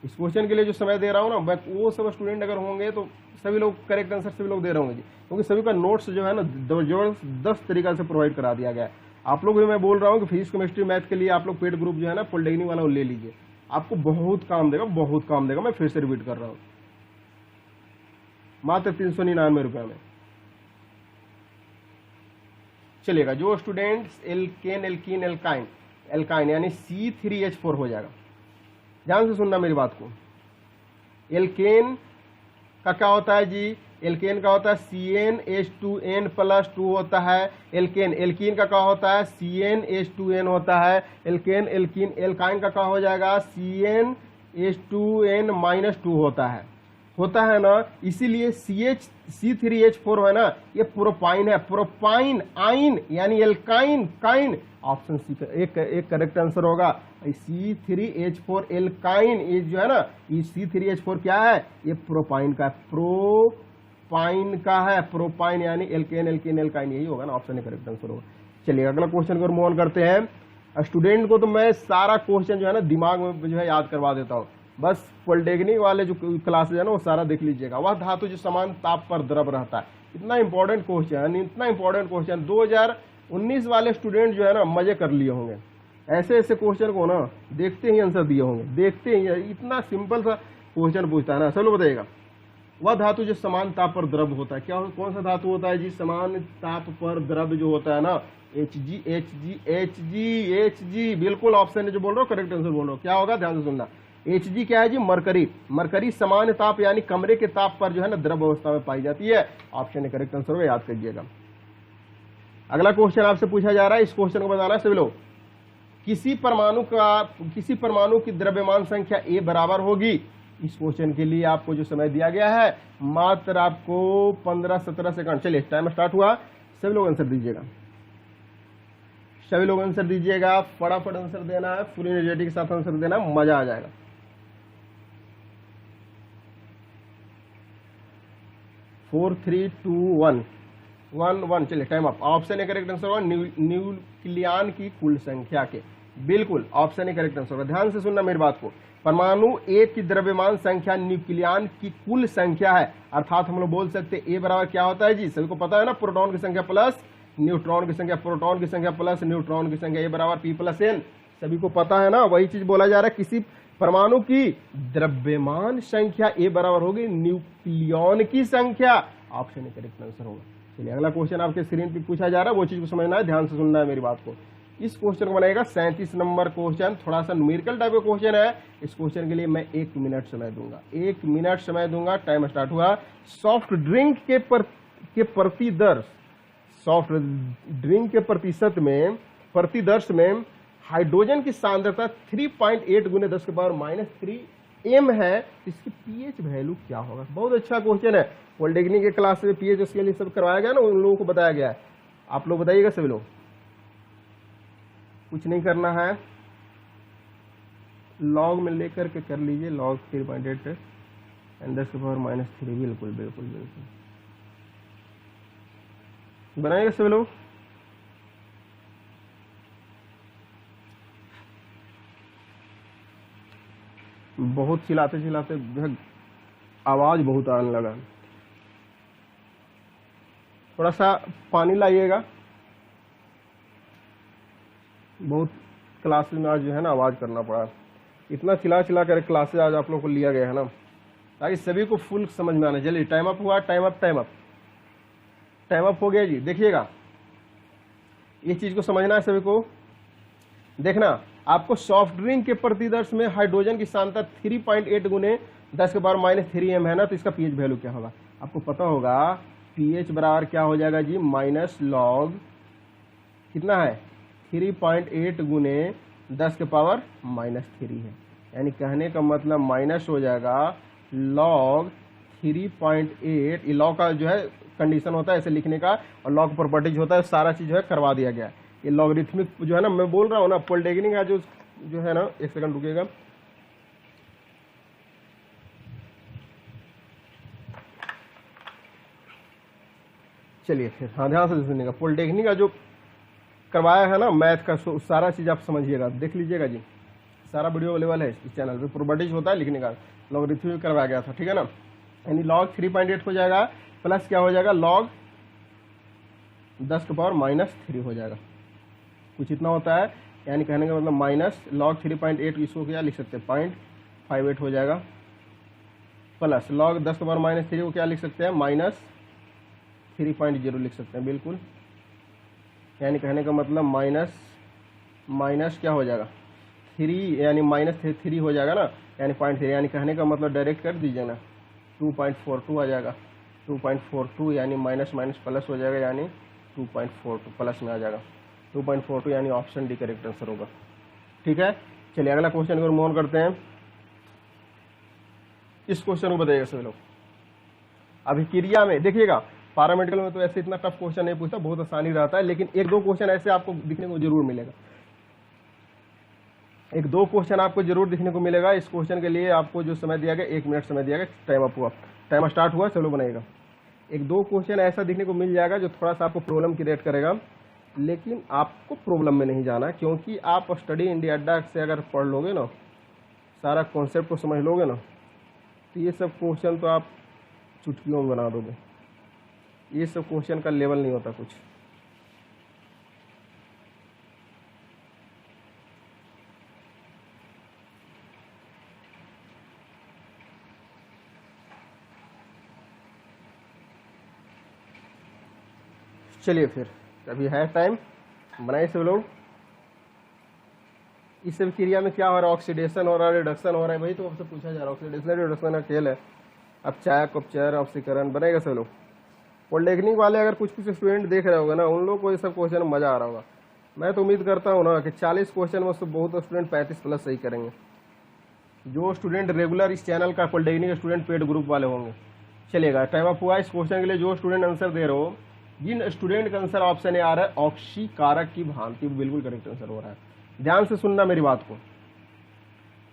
इस क्वेश्चन के लिए जो समय दे रहा हूँ ना, वो सब स्टूडेंट अगर होंगे तो सभी लोग करेक्ट आंसर सभी लोग दे रहे होंगे जी, क्योंकि सभी का नोट्स जो है ना जबरदस्त तरीका से प्रोवाइड करा दिया गया है। आप लोग भी मैं बोल रहा हूँ कि फिजिक्स, केमिस्ट्री, मैथ के लिए आप लोग पेड ग्रुप जो है ना पॉलिटेक्निक वाला वो ले लीजिए, आपको बहुत काम देगा, बहुत काम देगा। मैं फिर से रिपीट कर रहा हूँ, मात्र 399 रुपये में। चलेगा। जो students alkane, alkene, alkyne, alkyne यानी C3H4 हो जाएगा। ध्यान से सुनना मेरी बात को। एल्केन का क्या होता है जी? एल्केन का होता है CnH2n+2 होता है। एल्केन, एल्कीन का क्या होता है? CnH2n होता है। एल्केन, एल्कीन, एल्काइन का क्या हो जाएगा? CnH2n-2 होता है ना। इसीलिए C3H4 है ना, ये प्रोपाइन है, प्रोपाइन आइन यानी एल्काइन काइन। ऑप्शन सी एक करेक्ट आंसर होगा। C3H4 एल्काइन, ये जो है ना, ये C3H4 क्या है? ये प्रोपाइन का, प्रोपाइन का है। प्रोपाइन यानी एल्केन, एल्कीन, एल्काइन, यही होगा ना, ऑप्शन ए करेक्ट आंसर होगा। चलिए अगला क्वेश्चन को मूव ऑन करते हैं। स्टूडेंट को तो मैं सारा क्वेश्चन जो है ना दिमाग में जो है याद करवा देता हूँ, बस पॉलिटेक्निक वाले जो क्लासेज है ना वो सारा देख लीजिएगा। वह धातु जो समान ताप पर द्रव रहता है, इतना इंपॉर्टेंट क्वेश्चन, इतना इंपॉर्टेंट क्वेश्चन 2019 वाले स्टूडेंट जो है ना मजे कर लिए होंगे, ऐसे ऐसे क्वेश्चन को ना देखते ही आंसर दिए होंगे, देखते ही इतना सिंपल सा क्वेश्चन पूछता है ना। चलो बताइएगा, वह धातु जो समान ताप पर द्रव होता है, क्या कौन सा धातु होता है जी? समान ताप पर द्रव जो होता है ना, Hg Hg Hg Hg, बिल्कुल ऑप्शन है जो बोल रहा हूँ, करेक्ट आंसर बोल रहा हूँ। क्या होगा ध्यान से सुनना, Hg क्या है जी? मरकरी। मरकरी समान ताप यानी कमरे के ताप पर जो है ना द्रव अवस्था में पाई जाती है। ऑप्शन है करेक्ट आंसर होगा, याद करिएगा। अगला क्वेश्चन आपसे पूछा जा रहा है, इस क्वेश्चन को बताना है सभी लोग। किसी परमाणु की द्रव्यमान संख्या A बराबर होगी। इस क्वेश्चन के लिए आपको जो समय दिया गया है मात्र आपको 15-17 सेकंड। चलिए टाइम स्टार्ट हुआ, सभी लोग आंसर दीजिएगा, सभी लोग आंसर दीजिएगा, फटाफट आंसर देना है, फुल एनर्जेटिक के साथ आंसर देना, मजा आ जाएगा। 4 3 2 1 1 1। चलिए time up. Option A correct answer होगा न्यूक्लियन की कुल संख्या के, बिल्कुल ऑप्शन ए करेक्ट आंसर होगा। ध्यान से सुनना मेरी बात को, परमाणु A की द्रव्यमान संख्या न्यूक्लियन की कुल संख्या है, अर्थात हम लोग बोल सकते हैं A बराबर क्या होता है जी? सभी को पता है ना, प्रोटॉन की संख्या प्लस न्यूट्रॉन की संख्या, प्रोटॉन की संख्या प्लस न्यूट्रॉन की संख्या, A बराबर P प्लस N, सभी को पता है ना। वही चीज बोला जा रहा है, किसी परमाणु की द्रव्यमान संख्या A बराबर होगी न्यूक्लियन की संख्या। ऑप्शन ए करेक्ट आंसर होगा। चलिए अगला क्वेश्चन आपके स्क्रीन पे पूछा जा रहा है, वो चीज को समझना है, ध्यान से सुनना है मेरी बात को। इस क्वेश्चन को बनाएगा 37 नंबर क्वेश्चन, थोड़ा सा न्यूमेरिकल टाइप का क्वेश्चन है। इस क्वेश्चन के लिए मैं 1 मिनट समय दूंगा, 1 मिनट समय दूंगा। टाइम स्टार्ट हुआ। सॉफ्ट ड्रिंक के प्रतिदर्श में हाइड्रोजन की सांद्रता 3.8 गुने 10 के पावर -3 m है, इसकी पीएच वैल्यू क्या होगा? बहुत अच्छा क्वेश्चन है, पॉलिटेक्निक के क्लास में पीएच उसके लिए सब करवाया गया ना, उन लोगों को बताया गया है। आप लोग बताइएगा सभी लोग, कुछ नहीं करना है, लॉग में लेकर के कर लीजिए, लॉग 3.8 एंड 10 के पावर -3, बिल्कुल बिल्कुल बिल्कुल बनाएगा सभी लोग। बहुत चिल्लाते चिल्लाते आवाज बहुत आने लगा, थोड़ा सा पानी लाइएगा। बहुत क्लासेस में आज जो है ना आवाज करना पड़ा, इतना चिल्ला चिल्ला कर क्लासेस आज आप लोग को लिया गया है ना, ताकि सभी को फुल समझ में आना। चलिए टाइम अप हुआ, टाइम अप हो गया जी। देखिएगा ये चीज को समझना है सभी को, देखना आपको सॉफ्ट ड्रिंक के प्रतिदर्श में हाइड्रोजन की सांद्रता 3.8 गुने 10 के पावर -3 m है ना, तो इसका पीएच वैल्यू क्या होगा? आपको पता होगा पीएच बराबर क्या हो जाएगा जी? माइनस लॉग कितना है? 3.8 गुने 10 के पावर -3 है, यानी कहने का मतलब माइनस हो जाएगा लॉग 3.8। ये लॉग का जो है कंडीशन होता है ऐसे लिखने का, और लॉग प्रॉपर्टीज होता है, सारा चीज जो है करवा दिया गया। ये लॉगरिथमिक जो है ना, मैं बोल रहा हूँ ना, पॉलिटेक्निक का जो है ना, एक सेकंड रुकिएगा। चलिए फिर हाँ ध्यान से सुनिएगा, पॉलिटेक्निक का जो करवाया है ना मैथ का, सारा चीज आप समझिएगा, देख लीजिएगा जी, सारा वीडियो अवेलेबल है इस चैनल पे। प्रॉपर्टीज होता है लिखने का, लॉगरिथमिक करवाया गया था, ठीक है ना। यानी लॉग 3.8 हो जाएगा, प्लस क्या हो जाएगा? लॉग 10 के पावर -3 हो जाएगा, कुछ इतना होता है। यानी कहने का मतलब माइनस लॉग 3.8, इसको क्या लिख सकते हैं? 0.58 हो जाएगा, प्लस लॉग 10 के पावर -3 को क्या लिख सकते हैं? -3.0 लिख सकते हैं, बिल्कुल। यानी कहने का मतलब माइनस क्या हो जाएगा? 3, यानी -3 हो जाएगा ना, यानी 0.3, यानी कहने का मतलब डायरेक्ट कर दीजिए ना, 2.42 आ जाएगा। 2.42 यानी माइनस प्लस हो जाएगा, यानी 2.42 प्लस में आ जाएगा, 2.42 यानी ऑप्शन डी करेक्ट आंसर होगा, ठीक है। चलिए अगला क्वेश्चन को मूव ऑन करते हैं। इस क्वेश्चन को बताइएगा सभी लोग। अभिक्रिया में देखिएगा, पैरामेडिकल में तो ऐसे इतना टफ क्वेश्चन नहीं पूछता, बहुत आसानी रहता है, लेकिन 1-2 क्वेश्चन ऐसे आपको दिखने को जरूर मिलेगा, 1-2 क्वेश्चन आपको जरूर दिखने को मिलेगा। इस क्वेश्चन के लिए आपको जो समय दिया गया 1 मिनट समय दिया गया। टाइम अप हुआ, टाइम स्टार्ट हुआ, चलो बनाएगा। 1-2 क्वेश्चन ऐसा दिखने को मिल जाएगा जो थोड़ा सा आपको प्रॉब्लम क्रिएट करेगा। लेकिन आपको प्रॉब्लम में नहीं जाना, क्योंकि आप स्टडी इंडिया अड्डा से अगर पढ़ लोगे ना, सारा कॉन्सेप्ट को समझ लोगे ना, तो ये सब क्वेश्चन तो आप चुटकियों में बना दोगे। ये सब क्वेश्चन का लेवल नहीं होता कुछ। चलिए फिर, अभी है टाइम, बनाइए सब लोग। इस सब क्रिया में क्या हो रहा है? ऑक्सीडेशन हो रहा है, रिडक्शन हो रहा है, वही तो आपसे पूछा जा रहा है। ऑक्सीडेशन रिडक्शन का खेल है। अब चाय कपचर ऑक्सीकरण बनेगा सब लोग। पॉलिटेक्निक वाले अगर कुछ कुछ स्टूडेंट देख रहे होगा ना, उन लोग को ये सब क्वेश्चन में मजा आ रहा होगा। मैं तो उम्मीद करता हूँ ना कि 40 क्वेश्चन में से बहुत स्टूडेंट 35 प्लस सही करेंगे। जो स्टूडेंट रेगुलर इस चैनल का पॉलिटेक्निक स्टूडेंट पेड ग्रुप वाले होंगे। चलिएगा, टाइम अप हुआ इस क्वेश्चन के लिए। जो स्टूडेंट आंसर दे रहे हो, जिन स्टूडेंट का आंसर ऑप्शन ए आ रहा है ऑक्सी कारक की भांति, बिल्कुल करेक्ट आंसर हो रहा है। ध्यान से सुनना मेरी बात को।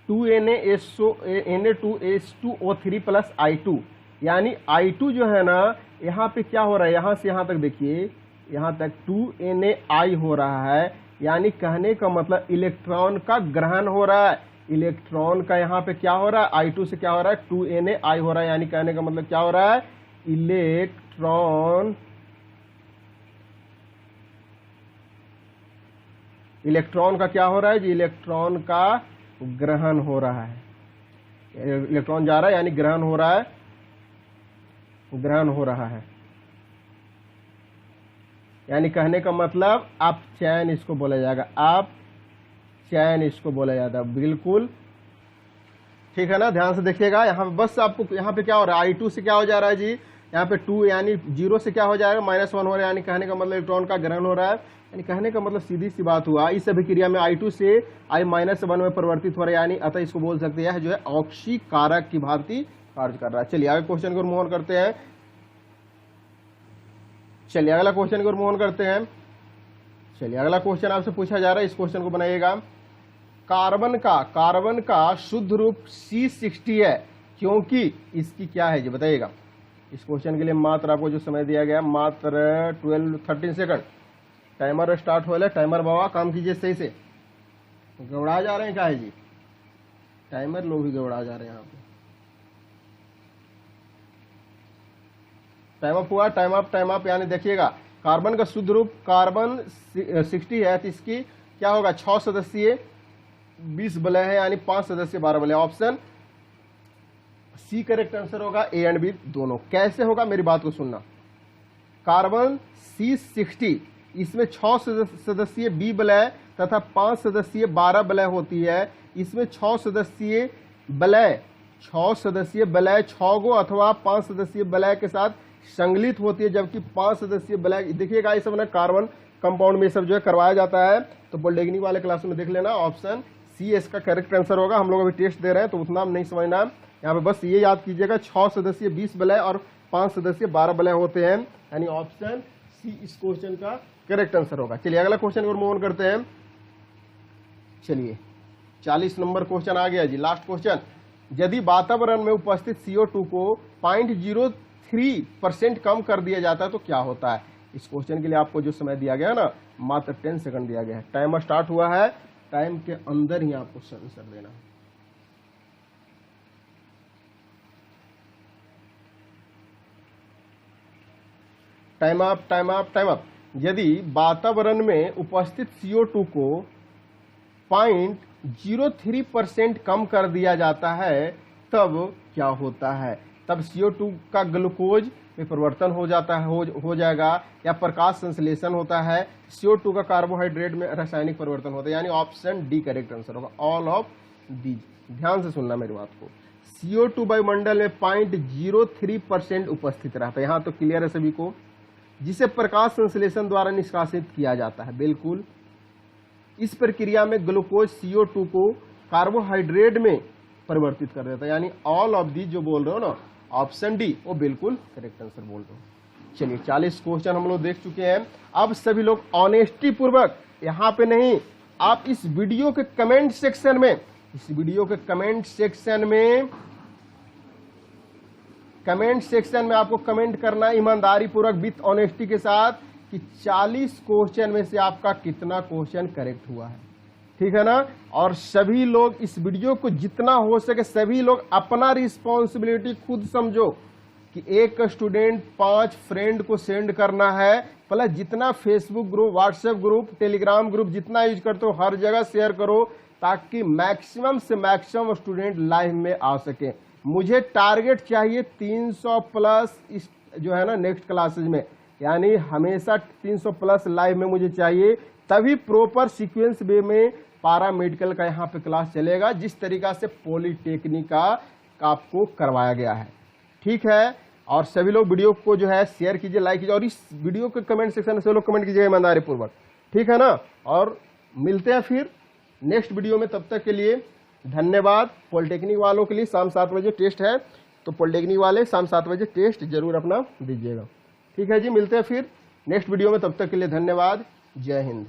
2Na2H2O3 प्लस I2, यानी I2 जो है ना, यहाँ पे क्या हो रहा है, यहाँ से यहाँ तक देखिए, यहाँ तक 2Na हो रहा है, यानी कहने का मतलब इलेक्ट्रॉन का ग्रहण हो रहा है। इलेक्ट्रॉन का यहाँ पे क्या हो रहा है, I2 से क्या हो रहा है, 2Na हो रहा है, यानी कहने का मतलब क्या हो रहा है, इलेक्ट्रॉन का क्या हो रहा है जी, इलेक्ट्रॉन का ग्रहण हो रहा है। इलेक्ट्रॉन जा रहा है यानी ग्रहण हो रहा है, ग्रहण हो रहा है, यानी कहने का मतलब आप चयन इसको बोला जाएगा, आप चयन इसको बोला जाता है। बिल्कुल ठीक है ना, ध्यान से देखिएगा। यहाँ पे बस आपको यहाँ पे क्या हो रहा है, I2 से क्या हो जा रहा है जी, यहाँ पे 2 यानी 0 से क्या हो जाएगा, -1 हो रहा है, यानी कहने का मतलब इलेक्ट्रॉन का ग्रहण हो रहा है। यानी कहने का मतलब सीधी सी बात हुआ, इस अभिक्रिया में I2 से I-1 में परिवर्तित हो रहा है, यानी अतः इसको बोल सकते हैं जो है ऑक्सी कारक की भांति कार्य कर रहा है। चलिए आगे क्वेश्चन को मूव ऑन करते हैं। चलिए अगला क्वेश्चन को मूव ऑन करते हैं। चलिए अगला क्वेश्चन आपसे पूछा जा रहा है, इस क्वेश्चन को बनाइएगा। कार्बन का शुद्ध रूप C60 है, क्योंकि इसकी क्या है जी, बताइएगा। इस क्वेश्चन के लिए मात्र आपको जो समय दिया गया मात्र 13 सेकंड। टाइमर स्टार्ट हो रहा है। टाइमर बाबा काम कीजिए सही से। गड़बड़ा जा रहे हैं क्या है जी, टाइमर लोग भी गड़बड़ा जा रहे हैं यहाँ पे। टाइम अप हुआ, टाइम अप यानी देखिएगा, कार्बन का शुद्ध रूप कार्बन 60 है, तो इसकी क्या होगा, 6 सदस्यीय 20 वलय है, यानी 5 सदस्यीय 12 वलय। ऑप्शन सी करेक्ट आंसर होगा, ए एंड बी दोनों। कैसे होगा मेरी बात को सुनना। कार्बन C60, इसमें 6 सदस्यीय बी वलय तथा 5 सदस्यीय 12 वलय होती है। इसमें 6 सदस्यीय वलय 6 गो अथवा 5 सदस्यीय वलय के साथ संगलित होती है, जबकि 5 सदस्यीय वलय देखिएगा, ये सब ना कार्बन कंपाउंड में सब जो है करवाया जाता है, तो पॉलिटेक्निक वाले क्लास में देख लेना। ऑप्शन सी इसका करेक्ट आंसर होगा। हम लोग अभी टेस्ट दे रहे हैं तो उतना नहीं समझना, यहाँ पे बस ये याद कीजिएगा 6 सदस्यीय 20 वलय और 5 सदस्यीय 12 वलय होते हैं, यानी ऑप्शन सी इस क्वेश्चन का करेक्ट आंसर होगा। चलिए अगला क्वेश्चन को मूव ऑन करते हैं। चलिए 40 नंबर क्वेश्चन आ गया जी, लास्ट क्वेश्चन। यदि वातावरण में उपस्थित CO2 को 0.03% कम कर दिया जाता है तो क्या होता है। इस क्वेश्चन के लिए आपको जो समय दिया गया ना, मात्र 10 सेकंड दिया गया है। टाइमर स्टार्ट हुआ है, टाइम के अंदर ही आपको आंसर देना है। Time up, time up, time up. यदि वातावरण में उपस्थित CO2 को 0.03% कम कर दिया जाता है तब क्या होता है। तब CO2 का ग्लूकोज में परिवर्तन हो जाता है, हो जाएगा, या प्रकाश संश्लेषण होता है। CO2 का कार्बोहाइड्रेट में रासायनिक परिवर्तन होता है, यानी ऑप्शन डी करेक्ट आंसर होगा, ऑल ऑफ दी। ध्यान से सुनना मेरी बात को। CO2 वायुमंडल में 0.03% उपस्थित रहता है, यहाँ तो क्लियर है सभी को, जिसे प्रकाश संश्लेषण द्वारा निष्कासित किया जाता है। बिल्कुल इस प्रक्रिया में ग्लूकोज CO2 को कार्बोहाइड्रेट में परिवर्तित कर देता है, यानी ऑल ऑफ दी जो बोल रहे हो ना, ऑप्शन डी वो बिल्कुल करेक्ट आंसर बोल रहे हो। चलिए 40 क्वेश्चन हम लोग देख चुके हैं। अब सभी लोग ऑनेस्टी पूर्वक, यहाँ पे नहीं, आप इस वीडियो के कमेंट सेक्शन में, इस वीडियो के कमेंट सेक्शन में आपको कमेंट करना ईमानदारी पूर्वक विथ ऑनेस्टी के साथ कि 40 क्वेश्चन में से आपका कितना क्वेश्चन करेक्ट हुआ है, ठीक है ना। और सभी लोग इस वीडियो को जितना हो सके सभी लोग अपना रिस्पॉन्सिबिलिटी खुद समझो कि एक स्टूडेंट 5 फ्रेंड को सेंड करना है, प्लस जितना Facebook group, WhatsApp group, Telegram group जितना यूज करते हो हर जगह शेयर करो, ताकि मैक्सिमम से मैक्सिमम स्टूडेंट लाइव में आ सके। मुझे टारगेट चाहिए 300 प्लस इस जो है ना नेक्स्ट क्लासेज में, यानी हमेशा 300 प्लस लाइव में मुझे चाहिए, तभी प्रॉपर सीक्वेंस वे में पारा मेडिकल का यहाँ पे क्लास चलेगा, जिस तरीका से पॉलिटेक्निक का आपको करवाया गया है, ठीक है। और सभी लोग वीडियो को जो है शेयर कीजिए, लाइक कीजिए, और इस वीडियो के कमेंट सेक्शन में सभी लोग कमेंट कीजिएगा ईमानदारी पूर्वक, ठीक है ना। और मिलते हैं फिर नेक्स्ट वीडियो में, तब तक के लिए धन्यवाद। पॉलिटेक्निक वालों के लिए शाम 7 बजे टेस्ट है, तो पॉलिटेक्निक वाले शाम 7 बजे टेस्ट जरूर अपना दीजिएगा, ठीक है जी। मिलते हैं फिर नेक्स्ट वीडियो में, तब तक के लिए धन्यवाद। जय हिंद।